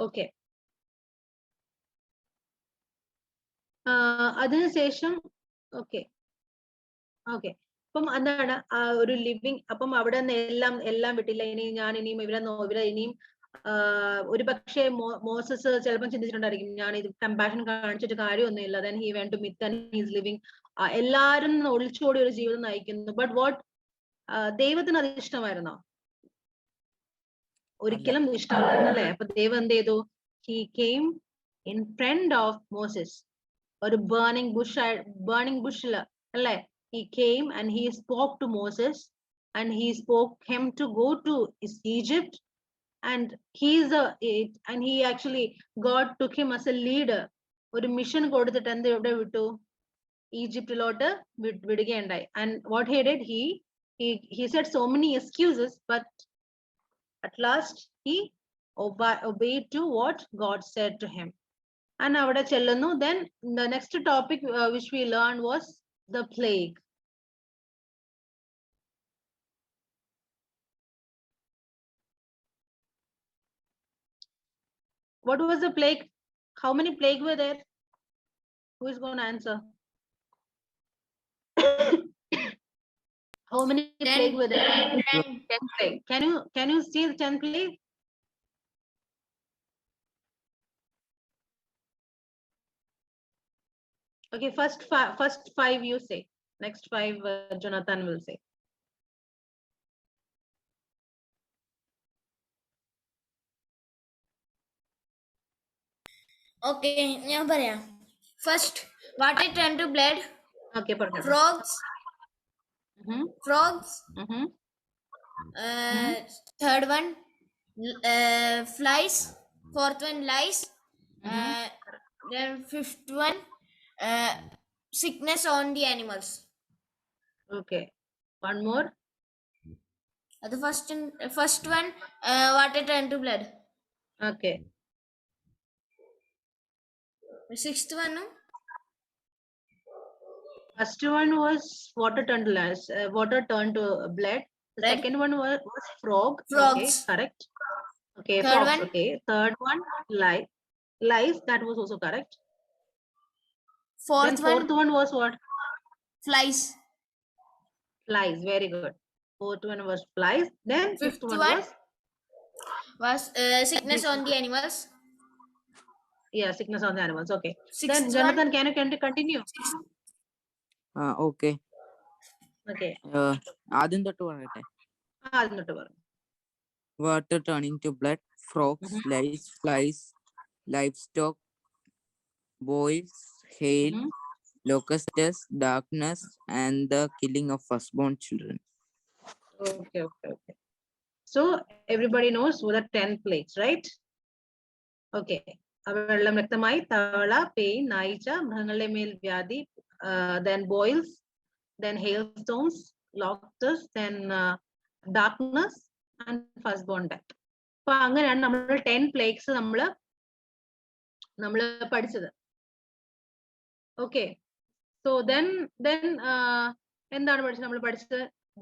Speaker 1: ഓക്കെ. അതിനുശേഷം ഓക്കെ അപ്പം എന്താണ് ഒരു ലിവിങ്. അപ്പം അവിടെ നിന്ന് എല്ലാം വിട്ടില്ല. ഇനിയും ഇവരെ ഇനിയും ഒരു പക്ഷേ മോസസ് ചിലപ്പം ചിന്തിച്ചിട്ടുണ്ടായിരിക്കും, ഞാൻ ഇത് കമ്പാഷൻ കാണിച്ചിട്ട് കാര്യമൊന്നുമില്ല. Then he went to Midian, he is living. എല്ലാരും ഒളിച്ചോടി ഒരു ജീവിതം നയിക്കുന്നു. ബട്ട് വാട്ട്, ദൈവത്തിന് അത് ഇഷ്ടമായിരുന്നോ? ഒരിക്കലും ഇഷ്ടമായിരുന്നല്ലേ. അപ്പൊ ദൈവം എന്ത് ചെയ്തു? He came in front of Moses. ഒരു ബേണിംഗ് ബുഷില് അല്ലെ, he came and he spoke to Moses, and he spoke him to go to Egypt, and he actually, God took him as a leader. ഒരു mission കൊടുത്തിട്ട് എന്ത് എവിടെ വിട്ടു? ഈജിപ്തിലോട്ട് വിടുകയുണ്ടായി. And what he did, he said so many excuses, but at last he obeyed to what God said to him. And avada chellunu. Then the next topic which we learned was the plague. What was the plague? How many plague were there? Who is going to answer? How many plague were there? 10 plague. Can you see the 10 plague? Okay, first five you say. Next five Jonathan will say.
Speaker 3: Okay, ഞാൻ പറയാം. First, water turned to blood.
Speaker 1: Okay, perfect.
Speaker 3: Frogs. Frogs. Third one, flies. Fourth one, lice. Then fifth one, sickness on the animals.
Speaker 1: Okay, one more.
Speaker 3: The first one, water turned to blood.
Speaker 1: Okay.
Speaker 3: The sixth one, no?
Speaker 1: First one was water turned to blood. The
Speaker 3: Blood.
Speaker 1: second one was frog.
Speaker 3: Frogs.
Speaker 1: Okay, correct. Okay,
Speaker 3: Third
Speaker 1: frogs.
Speaker 3: one?
Speaker 1: Okay, third one lice. That was also correct.
Speaker 3: Fourth
Speaker 1: Then fourth one was what?
Speaker 3: flies.
Speaker 1: Flies. Very good. Fourth one was flies. Then fifth one
Speaker 3: was sickness on the animals.
Speaker 1: Yeah, sickness on the animals. Okay.
Speaker 3: Sixth
Speaker 1: Then Jonathan, can you continue?
Speaker 2: Okay.
Speaker 1: Okay.
Speaker 2: ആദ്യം തൊട്ട് പറയട്ടെ.
Speaker 1: ആദ്യം തൊട്ട് പറ.
Speaker 2: Water turning to blood, frogs, lice, flies, livestock, boils, hail, locusts, darkness, and the killing of firstborn children.
Speaker 1: Okay. So everybody knows what are 10 plagues, right? Okay. വെള്ളം രക്തമായി, തവള, പേൻ, നായിച്ച, മൃഗങ്ങളുടെ മേൽ വ്യാധി, then boils, then hailstones, locusts, then darkness and firstborn death. അപ്പൊ അങ്ങനെയാണ് നമ്മൾ 10 plagues നമ്മള് പഠിച്ചത്. ഓക്കെ. സോ then എന്താണ് പഠിച്ചത്? നമ്മൾ പഠിച്ചത്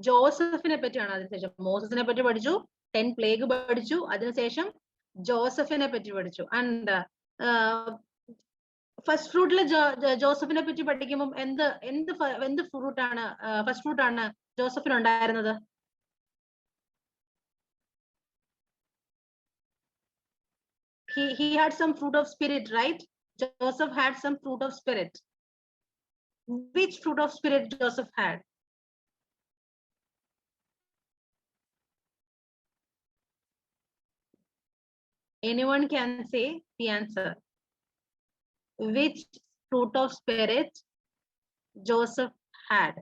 Speaker 1: ജോസഫിനെ പറ്റിയാണ്. അതിനുശേഷം മോസസിനെ പറ്റി പഠിച്ചു, 10 പ്ലേഗ് പഠിച്ചു, അതിനുശേഷം ജോസഫിനെ പറ്റി പഠിച്ചു. ആൻഡ് ഫസ്റ്റ് ഫ്രൂട്ടില് ജോസഫിനെ പറ്റി പഠിക്കുമ്പോൾ എന്ത് ഫ്രൂട്ടാണ് ഫസ്റ്റ് ഫ്രൂട്ടാണ് ജോസഫിന് ഉണ്ടായിരുന്നത്? He had some fruit of spirit, right? Joseph had some fruit of spirit. Which fruit of spirit Joseph had? Anyone can say the answer. Which fruit of spirit Joseph had?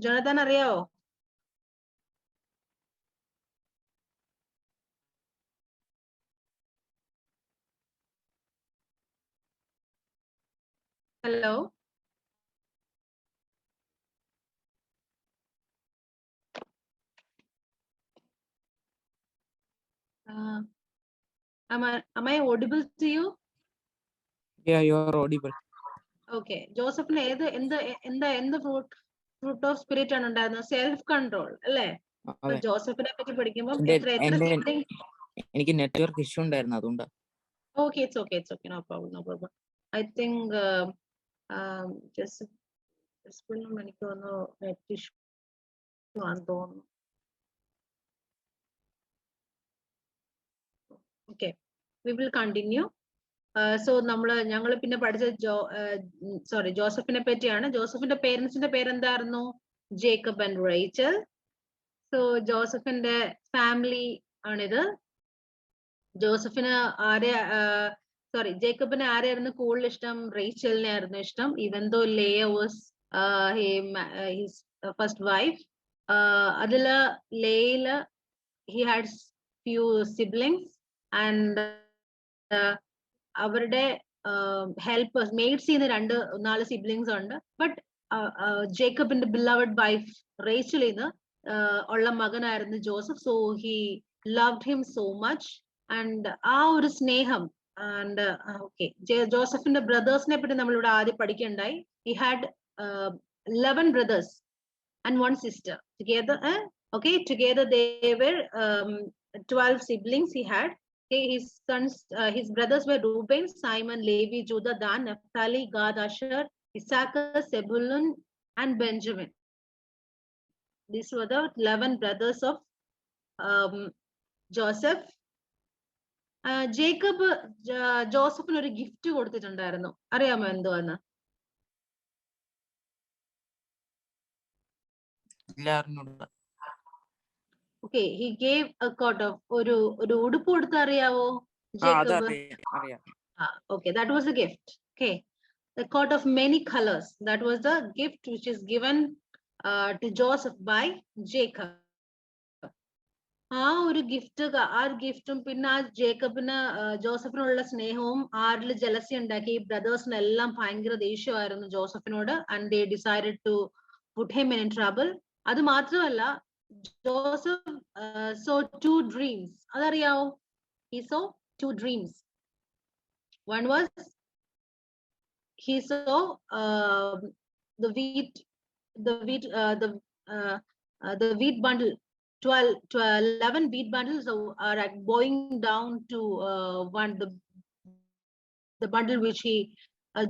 Speaker 1: Jonathan, അറിയാവോ? Hello. Am I audible to you?
Speaker 2: Yeah, you are audible.
Speaker 1: Okay. ജോസഫിന് എന്ത് fruit of spirit ആണ് ഉണ്ടായിരുന്നത്? Self control അല്ലേ? ജോസഫിനെ പറ്റി പഠിക്കുമ്പോൾ
Speaker 2: എനിക്ക് നെറ്റ്വർക്ക് ഇഷ്യൂ ഉണ്ടായിരുന്നു, അതുകൊണ്ടാ.
Speaker 1: Okay, it's okay. No problem. I think just എനിക്ക് തോന്നുന്നു നെറ്റ് ഇഷ്യൂ ആണെന്ന് തോന്നുന്നു. Okay, we will continue. So ഞങ്ങൾ പിന്നെ പഠിച്ച ജോസഫിനെ പറ്റിയാണ്. ജോസഫിന്റെ പേരൻസിന്റെ പേരെന്തായിരുന്നു? Jacob and Rachel. സോ ജോസഫിന്റെ ഫാമിലി ആണിത്. ജേക്കബിന് ആരെയായിരുന്നു കൂടുതൽ ഇഷ്ടം? റേച്ചലിനെ ആയിരുന്നു ഇഷ്ടം. Even though Leah was his first wife. അതില് ലേയില് he had few siblings. and അവരുടെ helpers, maids in the 4 siblings ഉണ്ട്. But Jacob's beloved wife Rachel ഉള്ള മകനായിരുന്നു Joseph. So he loved him so much. And ആ ഒരു സ്നേഹം, and okay, ജോസഫിന്റെ ബ്രദേഴ്സിനെ പറ്റി നമ്മൾ ഇവിടെ ആദ്യം പഠിക്കണ്ടായി. He had 11 brothers and 1 sister. Together, okay, together they were 12 siblings he had. Okay, his sons, his brothers were Reuben, Simon, Levi, Judah, Dan, Naphtali, Gad, Asher, Issachar, Zebulun, and Benjamin. These were the 11 brothers of Joseph. Jacob ജോസഫിന് ഒരു gift കൊടുത്തിട്ടുണ്ടായിരുന്നു. അറിയാമോ എന്തുവാന്ന്? Okay, he gave a coat of ഒരു ഉടുപ്പ് കൊടുത്ത അറിയാവോ Jacob? Okay, that was a gift. Okay, the coat of many colors, that was the gift which is given to Joseph by Jacob. ആ ഒരു ഗിഫ്റ്റും പിന്നെ ആ ജേക്കബിന് ജോസഫിനോടുള്ള സ്നേഹവും ആരിൽ ജലസി ഉണ്ടാക്കി. ഈ ബ്രദേഴ്സിനെല്ലാം ഭയങ്കര ദേഷ്യമായിരുന്നു ജോസഫിനോട്. and they decided to put him in trouble. അത് മാത്രമല്ല, Joseph saw 2 dreams. അതറിയാവോ? He saw 2 dreams. One was he saw the wheat bundle. 11 wheat bundles are going down to the bundle which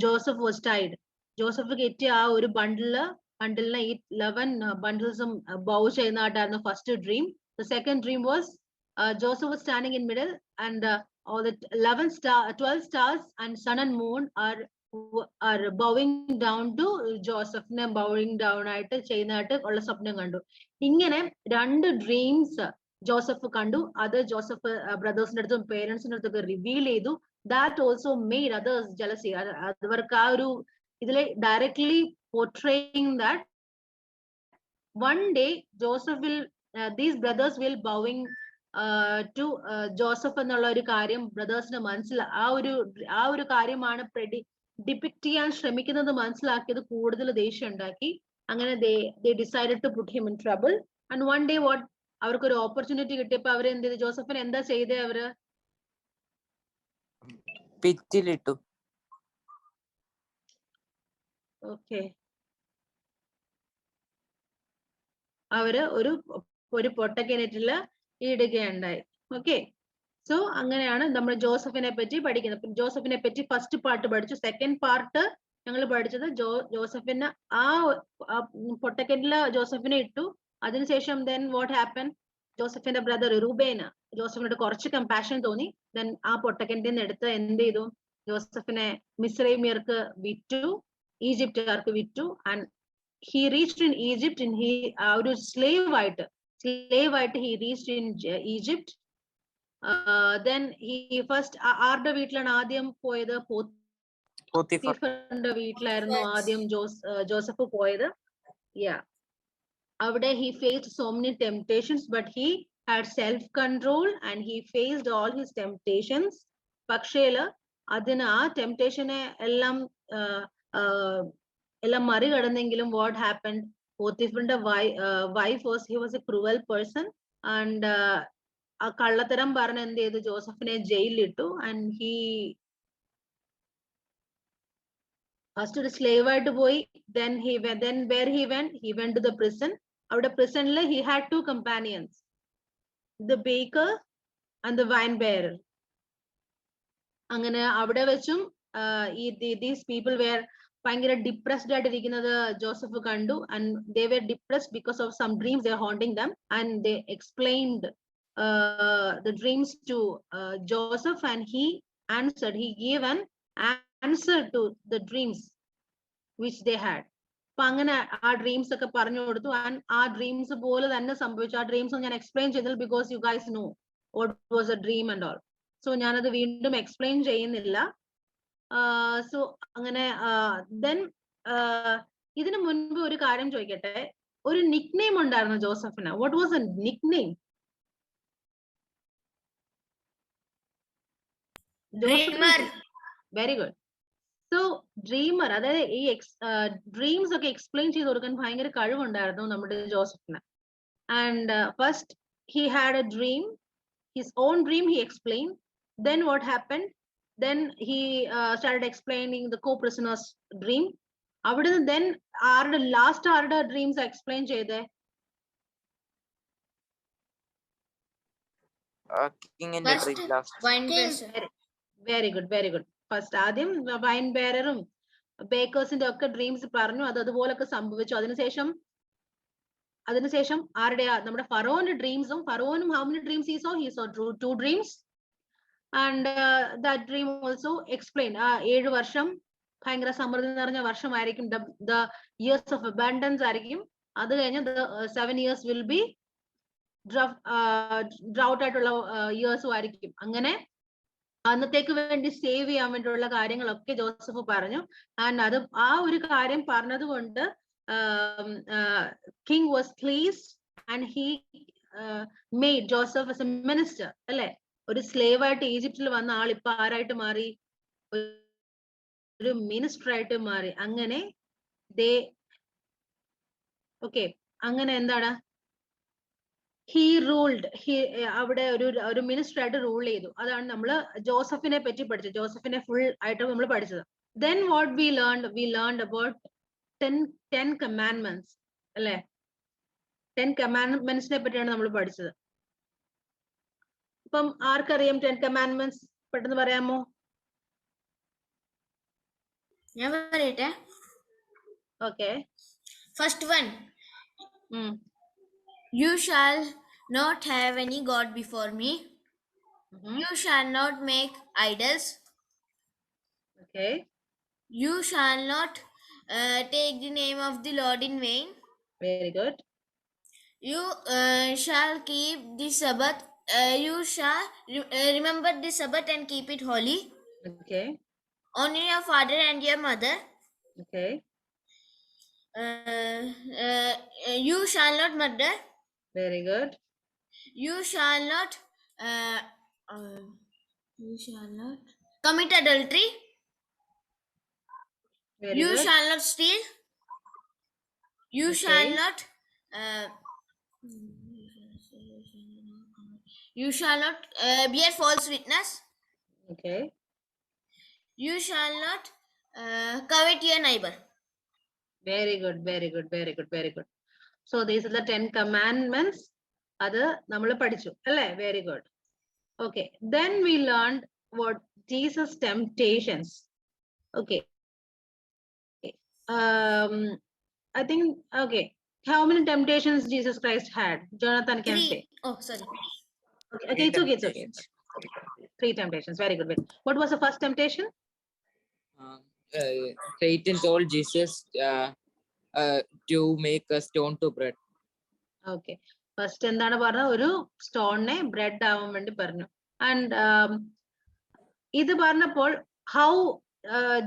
Speaker 1: Joseph was tied. Joseph കിട്ടിയ ആ ഒരു ബണ്ടിലിന് 11 bundles bow ചെയ്യുന്നതായിട്ടായിരുന്നു first dream. The second dream was Joseph was standing in middle, and all the 12 stars and sun and moon are bowing down to Joseph. bowing down ആയിട്ട് ചെയ്യുന്നതായിട്ട് ഉള്ള സ്വപ്നം കണ്ടു. ഇങ്ങനെ 2 dreams Joseph കണ്ടു. അത് ജോസഫ് ബ്രദേഴ്സിന്റെ അടുത്തും പേരൻസിന്റെ അടുത്തൊക്കെ റിവീൽ ചെയ്തു. That also made others jealousy. അവർക്ക് ആ ഒരു ഇതിലെ directly portraying that one day Joseph will, these brothers will bowing to Joseph എന്നുള്ള ഒരു കാര്യം ബ്രദേഴ്സിന് ആ ഒരു കാര്യമാണ് ഡിപിക്ട് ചെയ്യാൻ ശ്രമിക്കുന്നത് മനസ്സിലാക്കിയത് കൂടുതൽ ദേഷ്യം ഉണ്ടാക്കി. അങ്ങനെ they decided to put him in trouble. And one day what, അവർക്ക് ഒരു ഓപ്പർച്യൂണിറ്റി കിട്ടിയപ്പോ അവര് എന്ത് ചെയ്തു? ജോസഫിന് എന്താ ചെയ്തേ? അവര്
Speaker 2: പിറ്റിലിട്ടു.
Speaker 1: ഓക്കെ, അവര് ഒരു പൊട്ടക്കിണറ്റില് ഇടുകയുണ്ടായി. ഓക്കെ, സോ അങ്ങനെയാണ് നമ്മൾ ജോസഫിനെ പറ്റി പഠിക്കുന്നത്. ജോസഫിനെ പറ്റി ഫസ്റ്റ് പാർട്ട് പഠിച്ചു. സെക്കൻഡ് പാർട്ട് ഞങ്ങൾ പഠിച്ചത് ജോസഫിന് ആ പൊട്ടക്കിണറ്റില് ജോസഫിനെ ഇട്ടു. അതിനുശേഷം then what happened? ജോസഫിന്റെ ബ്രദർ റൂബേന് ജോസഫിനോട് കുറച്ച് കമ്പാഷൻ തോന്നി. then ആ പൊട്ടക്കിണറ്റിൽ നിന്ന് എടുത്ത് എന്ത് ചെയ്തു? ജോസഫിനെ മിസ്രൈമ്യർക്ക് വിറ്റു, ഈജിപ്തുകാർക്ക് വിറ്റു. and he reached in Egypt, and he ഒരു slave ആയിട്ട് he reached in Egypt. then he first ആരുടെ വീട്ടിലാണ് ആദ്യം പോയത്? പോത്തിഫറിന്റെ വീട്ടിലായിരുന്നു ആദ്യം ജോസഫ് പോയത്. yeah, അവിടെ he faced so many temptations, but he had self control and he faced all his temptations. പക്ഷേ അതിന് ആ ടെംപ്ടേഷനെ എല്ലാം മറികടന്നെങ്കിലും what happened? പോത്തിഫറിന്റെ wife was a cruel person, and ആ കള്ളത്തരം പറഞ്ഞ് എന്ത് ചെയ്തു? ജോസഫിനെ ജയിലിലിട്ടു. and he first ഒരു സ്ലേവ് ആയിട്ട് പോയി. then where he went to the prison. അവിടെ പ്രിസണില് he had 2 companions, the baker and the wine bearer. അങ്ങനെ അവിടെ വെച്ചും these people were ഭയങ്കര ഡിപ്രസ്ഡ് ആയിട്ടിരിക്കുന്നത് ജോസഫ് കണ്ടു. and they were depressed because of some dreams they are haunting them, and they explained the dreams to Joseph, and he gave an answer to the dreams which they had. അപ്പൊ അങ്ങനെ ആ dreams ഒക്കെ പറഞ്ഞു കൊടുത്തു. and ആ dreams പോലെ തന്നെ സംഭവിച്ചു. ആ ഡ്രീംസ് ഞാൻ എക്സ്പ്ലെയിൻ ചെയ്തില്ല because you guys know what was a dream and all. so ഞാനത് വീണ്ടും എക്സ്പ്ലെയിൻ ചെയ്യുന്നില്ല. സോ അങ്ങനെ then ഇതിനു മുൻപ് ഒരു കാര്യം ചോദിക്കട്ടെ, ഒരു നിക് നെയിം ഉണ്ടായിരുന്നു ജോസഫിന്. what was a nickname?
Speaker 3: Dreamer.
Speaker 1: Very good. So dreamer, അതായത് ഈ ഡ്രീംസ് ഒക്കെ എക്സ്പ്ലെയിൻ ചെയ്ത് കൊടുക്കാൻ ഭയങ്കര കഴിവുണ്ടായിരുന്നു നമ്മുടെ ജോസഫിന്. And first he had a dream, his own dream he explained. Then what happened? Then he started explaining the co-prisoner's dream. അവിടുന്ന് then ആരുടെ ലാസ്റ്റ് ആരുടെ ഡ്രീംസ് എക്സ്പ്ലെയിൻ ചെയ്തേ?
Speaker 2: കിങ്ങിന്റെ
Speaker 3: First,
Speaker 2: dream last.
Speaker 3: wine
Speaker 1: King.
Speaker 3: dresser.
Speaker 1: Very good, very good. First ആദ്യം wine ബെയറും ബേക്കേഴ്സിന്റെ ഒക്കെ dreams പറഞ്ഞു, അത് അതുപോലൊക്കെ സംഭവിച്ചു. അതിനുശേഷം ആരുടെയാ? നമ്മുടെ ഫറോന്റെ ഡ്രീംസും. ഫറോനും how many dreams he saw 2 dreams and that dream also explained 7 വർഷം ഭയങ്കര സമൃദ്ധി നിറഞ്ഞ വർഷമായിരിക്കും, the years of abundance ആയിരിക്കും. അത് കഴിഞ്ഞ് the 7 years will be drought ആയിട്ടുള്ള ഇയേഴ്സും ആയിരിക്കും. അങ്ങനെ അന്നത്തേക്ക് വേണ്ടി സേവ് ചെയ്യാൻ വേണ്ടിയുള്ള കാര്യങ്ങളൊക്കെ ജോസഫ് പറഞ്ഞു. ആൻഡ് അത് ആ ഒരു കാര്യം പറഞ്ഞത് കൊണ്ട് king was pleased and he made Joseph as a minister. അല്ലെ, ഒരു സ്ലേവ് ആയിട്ട് ഈജിപ്തിൽ വന്ന ആൾ ഇപ്പൊ ആരായിട്ട് മാറി? ഒരു മിനിസ്റ്റർ ആയിട്ട് മാറി. അങ്ങനെ അങ്ങനെ എന്താണ്, ഹി റൂൾഡ്, അവിടെ ഒരു മിനിസ്റ്റർ ആയിട്ട് റൂൾ ചെയ്തു. അതാണ് നമ്മൾ ജോസഫിനെ പറ്റി പഠിച്ചത്. ജോസഫിനെ ഫുൾ ആയിട്ട് നമ്മൾ പഠിച്ചത്. Then what we learned about 10 commandments, അല്ലെ? 10 commandmentsനെ പറ്റിയാണ് നമ്മൾ പഠിച്ചത്. അപ്പം ആർക്കറിയാം 10 commandments? പെട്ടെന്ന് പറയാമോ?
Speaker 3: ഞാൻ പറയട്ടെ.
Speaker 1: Okay.
Speaker 3: First one. You shall not have any god before me. You shall not make idols.
Speaker 1: Okay.
Speaker 3: You shall not take the name of the Lord in vain.
Speaker 1: Very good.
Speaker 3: You shall keep the Sabbath. You shall remember the Sabbath and keep it holy.
Speaker 1: Okay.
Speaker 3: Honor your father and your mother.
Speaker 1: Okay.
Speaker 3: You shall not murder.
Speaker 1: Very good.
Speaker 3: You shall not commit adultery.
Speaker 1: Very
Speaker 3: You
Speaker 1: good.
Speaker 3: shall not steal. You
Speaker 1: Okay.
Speaker 3: shall not you shall not bear false witness.
Speaker 1: Okay.
Speaker 3: You shall not covet your neighbor.
Speaker 1: Very good, very good, very good, very good. So these are the 10 commandments. അത് നമ്മൾ പഠിച്ചു അല്ലേ? Very good. Okay. Then we learned what Jesus' temptations. Okay. I think, okay. How many temptations Jesus Christ had? Jonathan can say.
Speaker 3: 3. Oh, sorry.
Speaker 1: Okay, it's okay, it's okay. 3 temptations. Very good. What was the first temptation?
Speaker 2: Satan told Jesus to make a stone to bread.
Speaker 1: Okay. First എന്താണ് പറഞ്ഞത്? ഒരു സ്റ്റോണിനെ bread ആവാൻ വേണ്ടി പറഞ്ഞു. And ഇത് പറഞ്ഞപ്പോൾ how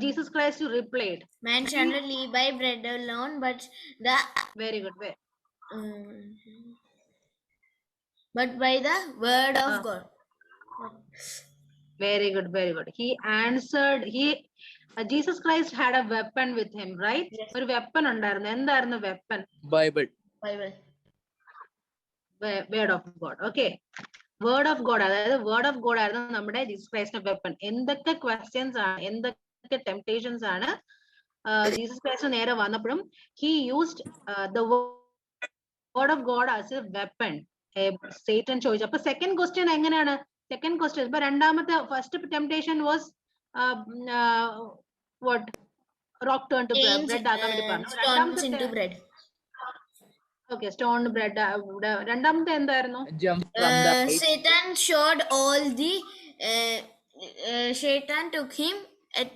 Speaker 1: Jesus Christ replied?
Speaker 3: Man shall not live by bread alone, but the
Speaker 1: very good.
Speaker 3: but by the word of God.
Speaker 1: Very good, very good. He answered. Jesus Christ had a weapon with him, right?
Speaker 3: Yes.
Speaker 1: ഒരു weapon ഉണ്ടായിരുന്നു. എന്തായിരുന്നു weapon?
Speaker 2: Bible.
Speaker 1: Word of God. Okay, word of God, അതായത് word of God ആയിരുന്നു നമ്മുടെ Jesus ക്രൈസ്റ്റിന്റെ weapon. എന്തൊക്കെ questions ആണ്, എന്തൊക്കെ temptations ആണ് ജീസസ് ക്രൈസ്റ്റ് നേരെ വന്നപ്പോഴും he used the word of God as a weapon. Satan ചോദിച്ചു. അപ്പൊ സെക്കൻഡ് ക്വസ്റ്റ്യൻ എങ്ങനെയാണ്? സെക്കൻഡ് ക്വസ്റ്റ്യൻ ഇപ്പൊ രണ്ടാമത്തെ, first temptation was what? Rock turned to bread ആക്കാൻ വേണ്ടി പറഞ്ഞു.
Speaker 3: Stones into bread.
Speaker 1: Okay, stone bread. രണ്ടാമത്തെ എന്തായിരുന്നു?
Speaker 2: Jump from the height.
Speaker 3: Satan showed all the Satan took him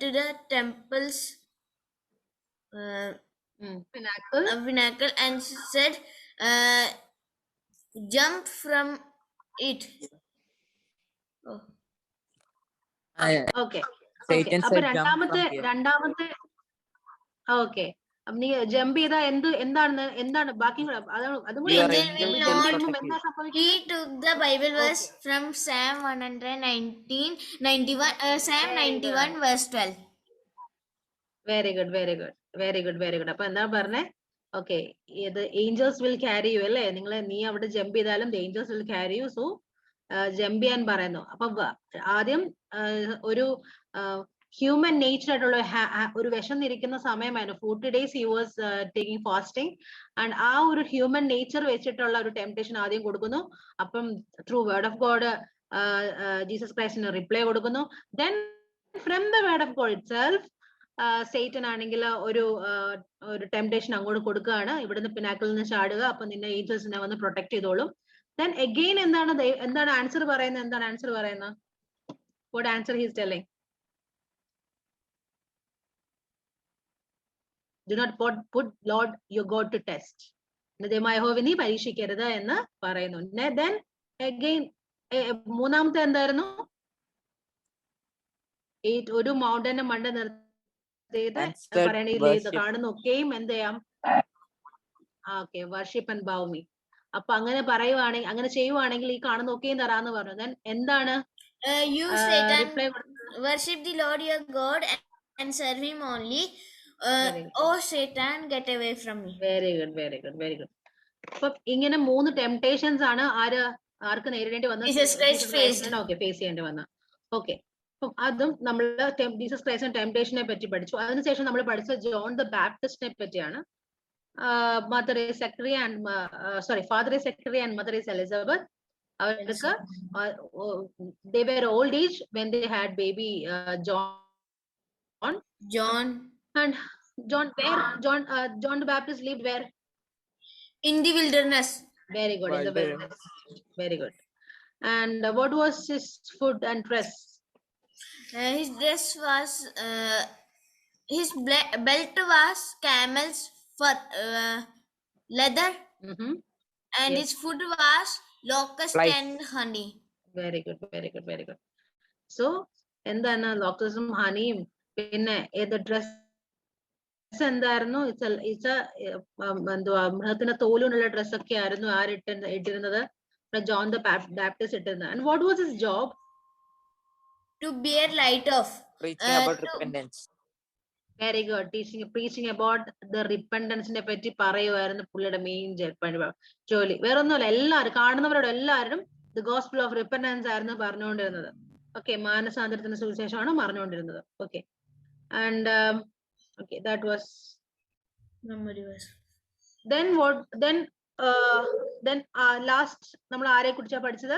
Speaker 3: to the temple's pinnacle and said, jump from it. Oh.
Speaker 1: Okay.
Speaker 2: Satan
Speaker 1: അപ്പൊ
Speaker 2: said jump from here.
Speaker 1: രണ്ടാമത്തെ okay, നീ jump ചെയ്താ എന്താണ് ബാക്കി അതും കൂടി
Speaker 3: Angel
Speaker 2: Angel
Speaker 3: will
Speaker 2: will
Speaker 1: jump
Speaker 3: not.
Speaker 1: ചെയ്യുമ്പോൾ
Speaker 2: protect
Speaker 1: എന്താ
Speaker 2: you.
Speaker 1: സംഭവിക്കുന്നത്?
Speaker 3: He took the Bible verse from Psalm 119, 91, Psalm
Speaker 1: Very good.
Speaker 3: 91 verse 12.
Speaker 1: Very good very good very good very good. അപ്പൊ എന്താ പറഞ്ഞേ? ഓക്കെ, ഇത് ഏഞ്ചൽസ് വിൽ ക്യാരി യു അല്ലേ? നീ അവിടെ ജമ്പ് ചെയ്താലും angels will carry you. So jump ചെയ്യാൻ പറയുന്നു. അപ്പൊ ആദ്യം ഒരു ഹ്യൂമൻ നേച്ചർ ആയിട്ടുള്ള ഒരു വിശന്നിരിക്കുന്ന സമയമായിരുന്നു. 40 days he was taking fasting, and ആ ഒരു ഹ്യൂമൻ നേച്ചർ വെച്ചിട്ടുള്ള ഒരു ടെംപ്ടേഷൻ ആദ്യം കൊടുക്കുന്നു. അപ്പം through word of god Jesus ക്രൈസ്റ്റിന് റിപ്ലൈ കൊടുക്കുന്നു. Then from the word of god itself Satan ആണെങ്കിൽ ഒരു ടെംപ്ടേഷൻ അങ്ങോട്ട് കൊടുക്കുകയാണ്, ഇവിടുന്ന് പിനാക്കിൽ നിന്ന് ചാടുക, അപ്പൊ നിന്നെ ഏഞ്ചൽസിനെ വന്ന് പ്രൊട്ടക്ട് ചെയ്തോളും. ദെൻ അഗെയിൻ എന്താണ് ആൻസർ പറയുന്നത്? എന്താണ് ആൻസർ പറയുന്നത്? What answer he is telling? Do not put Lord your God to test. ദൈവമായ യഹോവയെ നീ പരീക്ഷിക്കരുത് എന്ന് പറയുന്നു. Then again മൂന്നാമത്തെ എന്തായിരുന്നു? ഒരു മൗണ്ടന്റെ മണ്ട നിർത്തിയിട്ട് പറയണില്ലേ, കാണുന്ന ഒക്കെയും എന്ത് ചെയ്യാം? Okay, worship and bow me. അപ്പൊ അങ്ങനെ പറയുവാണെങ്കിൽ, അങ്ങനെ ചെയ്യുവാണെങ്കിൽ ഈ കാണുന്ന ഒക്കെയും തരാന്ന് പറഞ്ഞു. Then എന്താണ്
Speaker 3: You Satan,
Speaker 1: reply?
Speaker 3: worship the Lord your God and serve him only. Oh Satan, get away from me.
Speaker 1: Very good very good very good. അപ്പൊ ഇങ്ങനെ 3 ടെംപ്ടേഷൻസ് ആണ് ആർക്ക് നേരിടേണ്ടി വന്നത്? ഓക്കെ, ഫേസ് ചെയ്യേണ്ടി വന്ന. ഓക്കെ, അപ്പം അതും നമ്മൾ ജീസസ് ക്രൈസ്റ്റിന്റെ ടെംപ്ടേഷനെ പറ്റി പഠിച്ചു. അതിനുശേഷം നമ്മൾ പഠിച്ച ജോൺ ദ ബാപ്റ്റിസ്റ്റിനെ പറ്റിയാണ്. Mother is secretary and father is secretary and mother is Elizabeth. അവർക്ക് they were old age when they had baby John. And John the Baptist lived where?
Speaker 3: In the wilderness.
Speaker 1: Very good, in the wilderness. Very good. And what was his food and dress?
Speaker 3: His dress was his belt was camel's fur, leather, and
Speaker 1: Yes.
Speaker 3: his food was locust
Speaker 2: Life.
Speaker 3: and honey.
Speaker 1: Very good, very good, very good. So എന്താണ് ലോക്കസും ഹണിയും? പിന്നെ ഏത് dress എന്തായിരുന്നു? എന്തുവാ, മൃഗത്തിന്റെ തോലുകൊണ്ടുള്ള ഡ്രസ്സൊക്കെ ആയിരുന്നു ഇട്ടിരുന്നത്? ജോൺ ദ ബാപ്റ്റിസ്റ്റ് ഇട്ടിരുന്നത്. And what was his job?
Speaker 3: To bear light of.
Speaker 2: Preaching about repentance.
Speaker 1: Very good. Preaching about the repentance നെ പറ്റി പറയുമായിരുന്നു പുള്ളിയുടെ മെയിൻ ജോലി. വേറൊന്നുമല്ല, എല്ലാവരും കാണുന്നവരോട് എല്ലാവരും ദ ഗോസ്പൽ ഓഫ് റിപ്പന്റൻസ് ആയിരുന്നു പറഞ്ഞുകൊണ്ടിരുന്നത്. ഓക്കെ, മാനസാന്തരത്തിന് സുവിശേഷമാണ് പറഞ്ഞുകൊണ്ടിരുന്നത്. Okay, and okay, that was
Speaker 3: Memory verse.
Speaker 1: then what? Then last നമ്മൾ ആരെ കുറിച്ചാ പഠിച്ചത്?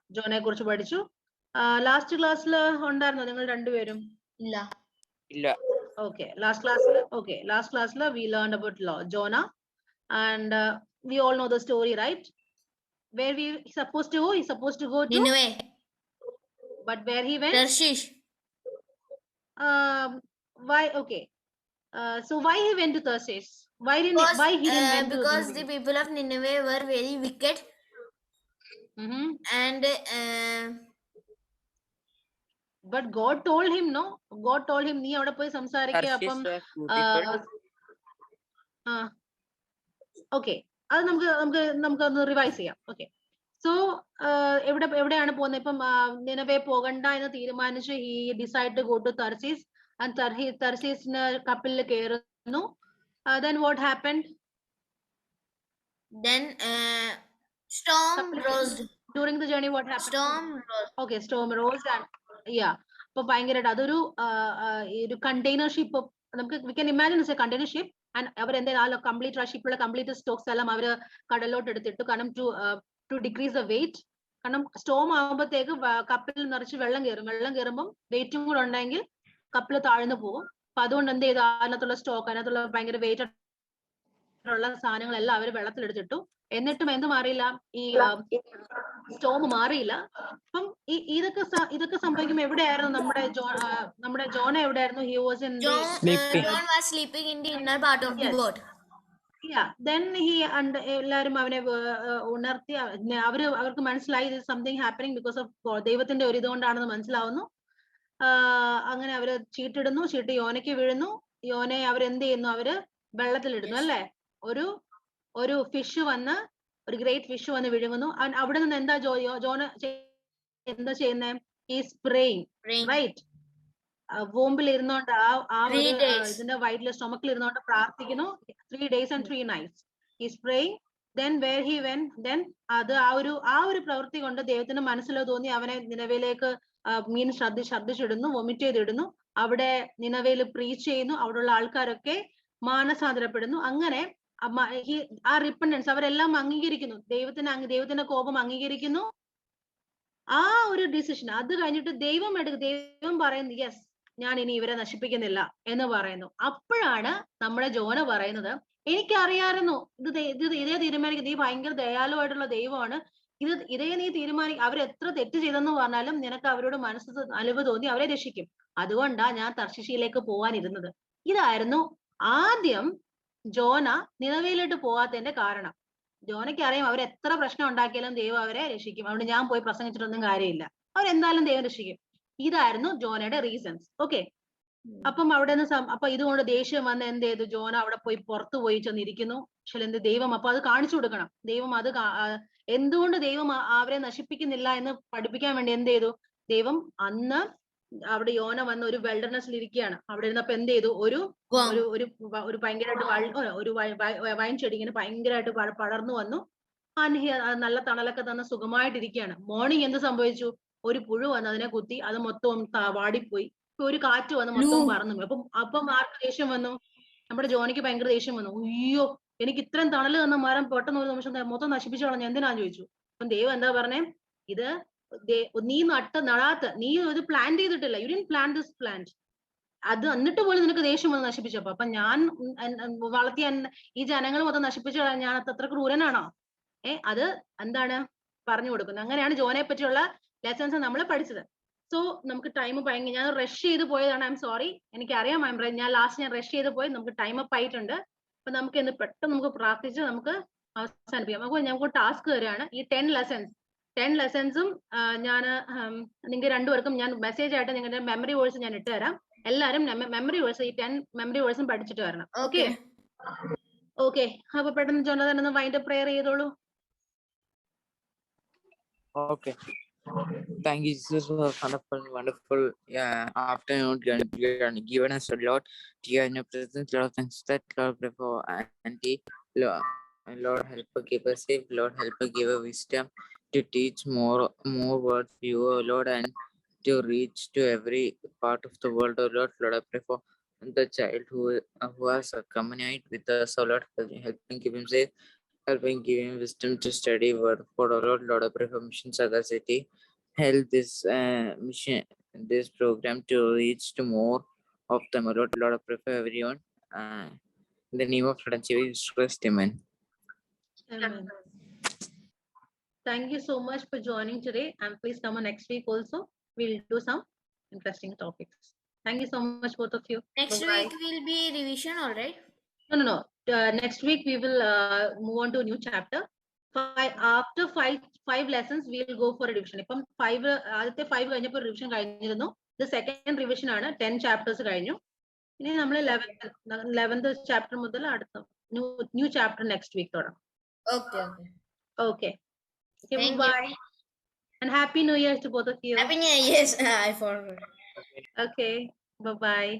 Speaker 1: ജോണയെ കുറിച്ച് പഠിച്ചു. ലാസ്റ്റ് ക്ലാസ്സിൽ ഉണ്ടായിരുന്നോ നിങ്ങൾ രണ്ടുപേരും?
Speaker 3: ഇല്ല.
Speaker 1: Okay, last class we learned about Jonah, and we all know the story, right? Where he supposed to go? He's supposed to go to
Speaker 3: Nineveh.
Speaker 1: But where he went?
Speaker 3: Tarshish.
Speaker 1: Why? Okay. So why he went to Tarshish? Why he didn't went to
Speaker 3: because the people of Nineveh were very wicked. And
Speaker 1: but God told him, no? God told him, nee avada poi samsarikka. Appam okay, അത് നമുക്കൊന്ന് revise ചെയ്യാം. Okay, so എവിടെയാണ് പോകുന്നത്? ഇപ്പം നിനവേ പോകണ്ട എന്ന് തീരുമാനിച്ച് he decide to go to Tarshish. ആൻഡ് തർസീസിന് കപ്പലിൽ കയറുന്നു. Then what happened?
Speaker 3: Then storm rose.
Speaker 1: During the journey, what happened?
Speaker 3: Storm rose.
Speaker 1: Okay, storm rose and yeah. അപ്പൊ ഭയങ്കരമായിട്ട് അതൊരു കണ്ടെയ്നർ ഷിപ്പ്. നമുക്ക് we can imagine it's a container ship. And അവരെന്തായാലും complete ആ ഷിപ്പിലുള്ള കംപ്ലീറ്റ് സ്റ്റോക്സ് എല്ലാം അവര് കടലിലോട്ട് എടുത്തിട്ടു. കാരണം ടു ഡിക്രീസ് ദ വെയിറ്റ്. കാരണം സ്റ്റോം ആകുമ്പോഴത്തേക്ക് കപ്പലിൽ നിറച്ച് വെള്ളം കയറുമ്പം വെയിറ്റും കൂടെ ഉണ്ടെങ്കിൽ കപ്പൽ താഴ്ന്നു പോകും. അപ്പൊ അതുകൊണ്ട് എന്ത് ചെയ്തു, അതിനകത്തുള്ള സ്റ്റോക്ക്, അതിനകത്തുള്ള ഭയങ്കര വെയിറ്റ് ഉള്ള സാധനങ്ങളെല്ലാം അവര് വെള്ളത്തിലെടുത്തിട്ടു. എന്നിട്ടും എന്ത് മാറിയില്ല, ഈ സ്റ്റോം മാറിയില്ല. അപ്പം ഇതൊക്കെ സംഭവിക്കുമ്പോൾ എവിടെയായിരുന്നു നമ്മുടെ ജോൺ? എവിടെയായിരുന്നു? He was in
Speaker 3: John was sleeping in the inner part of the boat.
Speaker 1: Yeah, then എല്ലാരും അവനെ ഉണർത്തി. അവർക്ക് മനസ്സിലായി സംതിങ് ഹാപ്പനിങ് ബിക്കോസ് ഓഫ് ദൈവത്തിന്റെ ഒരു ഇതുകൊണ്ടാണെന്ന് മനസ്സിലാവുന്നു. അങ്ങനെ അവര് ചീട്ടിടുന്നു, ചീട്ട് യോനയ്ക്ക് വീഴുന്നു, യോനെ അവരെന്ത് ചെയ്യുന്നു, അവര് വെള്ളത്തിലിടുന്നു അല്ലേ. ഒരു ഫിഷ് വന്ന്, ഒരു ഗ്രേറ്റ് ഫിഷ് വന്ന് വിഴുങ്ങുന്നു. അവിടെ നിന്ന് എന്താ ജോന എന്താ ചെയ്യുന്നേ? ഈ സ്പ്രേയിങ്, റൈറ്റ്. വോമ്പിൽ ഇരുന്നോണ്ട് ആ ഒരു ഇതിന്റെ വയറ്റിലെ സ്റ്റൊമക്കിൽ ഇരുന്നോണ്ട് പ്രാർത്ഥിക്കുന്നു. 3 days and 3 nights ഈ spraying. then where he went, then അത് ആ ഒരു പ്രവൃത്തി കൊണ്ട് ദൈവത്തിന് മനസ്സിലോ തോന്നി അവനെ നിനവയിലേക്ക് മീൻ ശ്രദ്ധിച്ചിടുന്നു, വൊമിറ്റ് ചെയ്തിടുന്നു. അവിടെ നിനവയിൽ പ്രീച്ച് ചെയ്യുന്നു. അവിടെയുള്ള ആൾക്കാരൊക്കെ മാനസാന്തരപ്പെടുന്നു. അങ്ങനെ ആ റിപ്പൻഡൻസ് അവരെല്ലാം അംഗീകരിക്കുന്നു. ദൈവത്തിന്റെ കോപം അംഗീകരിക്കുന്നു. ആ ഒരു ഡിസിഷൻ അത് കഴിഞ്ഞിട്ട് ദൈവം പറയുന്നു, യെസ്, ഞാൻ ഇനി ഇവരെ നശിപ്പിക്കുന്നില്ല എന്ന് പറയുന്നു. അപ്പോഴാണ് നമ്മുടെ ജോന പറയുന്നത്, എനിക്കറിയാമായിരുന്നു ഇതേ തീരുമാനിക്കും, നീ ഭയങ്കര ദയാലുവായിട്ടുള്ള ദൈവമാണ്, ഇതേ നീ അവരെത്ര തെറ്റ് ചെയ്തെന്ന് പറഞ്ഞാലും നിനക്ക് അവരോട് മനസ്സ് അലിവ് തോന്നി അവരെ രക്ഷിക്കും. അതുകൊണ്ടാ ഞാൻ തർശിശിയിലേക്ക് പോവാനിരുന്നത്. ഇതായിരുന്നു ആദ്യം ജോന നിനവയിലോട്ട് പോവാത്തതിന്റെ കാരണം. ജോനയ്ക്ക് അറിയാം അവരെത്ര പ്രശ്നം ഉണ്ടാക്കിയാലും ദൈവം അവരെ രക്ഷിക്കും, അതുകൊണ്ട് ഞാൻ പോയി പ്രസംഗിച്ചിട്ടൊന്നും കാര്യമില്ല, അവരെന്തായാലും ദൈവം രക്ഷിക്കും. ഇതായിരുന്നു ജോനയുടെ റീസൺസ്. ഓക്കെ. അപ്പം അവിടെ നിന്ന് അപ്പൊ ഇതുകൊണ്ട് ദേഷ്യം വന്ന് എന്ത് ചെയ്തു, ജോന അവിടെ പോയി പുറത്തു പോയി ചെന്നിരിക്കുന്നു. പക്ഷെ എന്ത് ദൈവം അപ്പൊ അത് കാണിച്ചു കൊടുക്കണം. ദൈവം അത് എന്തുകൊണ്ട് ദൈവം അവരെ നശിപ്പിക്കുന്നില്ല എന്ന് പഠിപ്പിക്കാൻ വേണ്ടി എന്ത് ചെയ്തു, ദൈവം അന്ന് അവിടെ യോന വന്ന് ഒരു വെൽഡർനെസ്സിൽ ഇരിക്കുകയാണ്. അവിടെ ഇരുന്നപ്പോ എന്ത് ചെയ്തു, ഒരു ഭയങ്കരമായിട്ട് ഒരു വൈൻ ചെടി ഇങ്ങനെ ഭയങ്കരമായിട്ട് പടർന്നു വന്നു. നല്ല തണലൊക്കെ തന്ന സുഖമായിട്ടിരിക്കുകയാണ്. മോർണിംഗ് എന്ത് സംഭവിച്ചു, ഒരു പുഴു വന്ന് അതിനെ കുത്തി, അത് മൊത്തം വാടിപ്പോയി. ഒരു കാറ്റ് വന്ന് മൊത്തം പറന്നു. അപ്പം ആർക്ക് ദേഷ്യം വന്നു, നമ്മുടെ ജോനിക്ക് ഭയങ്കര ദേഷ്യം വന്നു. അയ്യോ, എനിക്ക് ഇത്രയും തണല് തന്ന മരം പെട്ടെന്ന് ഒരു നിമിഷം മൊത്തം നശിപ്പിച്ചു കളഞ്ഞു, എന്തിനാന്ന് ചോദിച്ചു. അപ്പം ദൈവം എന്താ പറഞ്ഞേ, ഇത് നീ നടാത്ത, നീ ഇത് പ്ലാന്റ് ചെയ്തിട്ടില്ല, you didn't plant this plant. അത് എന്നിട്ട് പോലും നിനക്ക് ദേഷ്യം വന്ന് നശിപ്പിച്ചപ്പോ. അപ്പൊ ഞാൻ വളർത്തിയ ഈ ജനങ്ങൾ മൊത്തം നശിപ്പിച്ചു കളയാൻ ഞാൻ അത്ര ക്രൂരനാണോ? അത് എന്താണ് പറഞ്ഞു കൊടുക്കുന്നത്. അങ്ങനെയാണ് ജോനയെ പറ്റിയുള്ള ലെസൺസ് നമ്മൾ പഠിച്ചത്. സോ നമുക്ക് ടൈം ഭയങ്കര, ഞാൻ റഷ് ചെയ്ത് പോയതാണ്, ഐ എം സോറി. എനിക്കറിയാം, ഞാൻ റഷ് ചെയ്ത് പോയി, നമുക്ക് ടൈം അപ്പ് ആയിട്ടുണ്ട്. അപ്പൊ നമുക്ക് ഇന്ന് പെട്ടെന്ന് നമുക്ക് പ്രാർത്ഥിച്ച് നമുക്ക് അവസാനിപ്പിക്കാം. അപ്പൊ ഞങ്ങൾക്ക് ടാസ്ക് തരാണ്. ഈ 10 ലെസൺസും ഞാൻ നിങ്ങൾക്ക് രണ്ടുപേർക്കും ഞാൻ മെസ്സേജ് ആയിട്ട് നിങ്ങളുടെ മെമ്മറി വേഴ്സ് ഞാൻ ഇട്ടുതരാം. എല്ലാരും മെമ്മറി വേഴ്സ്, ഈ 10 മെമ്മറി വേഴ്സും പഠിച്ചിട്ട് വരണം. ഓക്കെ. അപ്പൊ പെട്ടെന്ന് ജോനതൻ ഒന്ന് വൈൻഡ് അപ്പ് പ്രേയർ ചെയ്തോളൂ.
Speaker 2: Okay. Thank you, Jesus, for a wonderful afternoon. You have given us a lot. You are in your presence, Lord. Thanks that, Lord, pray for Auntie. Lord, help her give us safe. Lord, help her give her wisdom to teach more words to you, Lord, and to reach to every part of the world, oh Lord. Lord, I pray for the child who has communicated with us, oh Lord, help him keep him safe. Helping give him wisdom to study word for our Lord. I pray for Mission Saga City. Help this mission, this program to reach to more of them. Lord, I pray for everyone. In the name of Lord Jesus Christ, amen.
Speaker 1: Amen. Thank you so much for joining today, and please come on next week also. We'll do some interesting topics. Thank you so much, both of you.
Speaker 3: Next week will be revision, all right?
Speaker 1: No. Next week we will move on to a new chapter. After five lessons, we will go for a revision. Ippam 5 കഴിഞ്ഞപ്പോൾ revision കഴിഞ്ഞിരുന്നു. The second revision ആണ് 10 chapters കഴിഞ്ഞു. ഇനി നമ്മൾ 11th chapter മുതൽ അടുത്ത new chapter next week തുടങ്ങും. Okay. Bye. And Happy New Year to both of you.
Speaker 3: Happy New Year. Yes, I forgot.
Speaker 1: Okay. Bye-bye.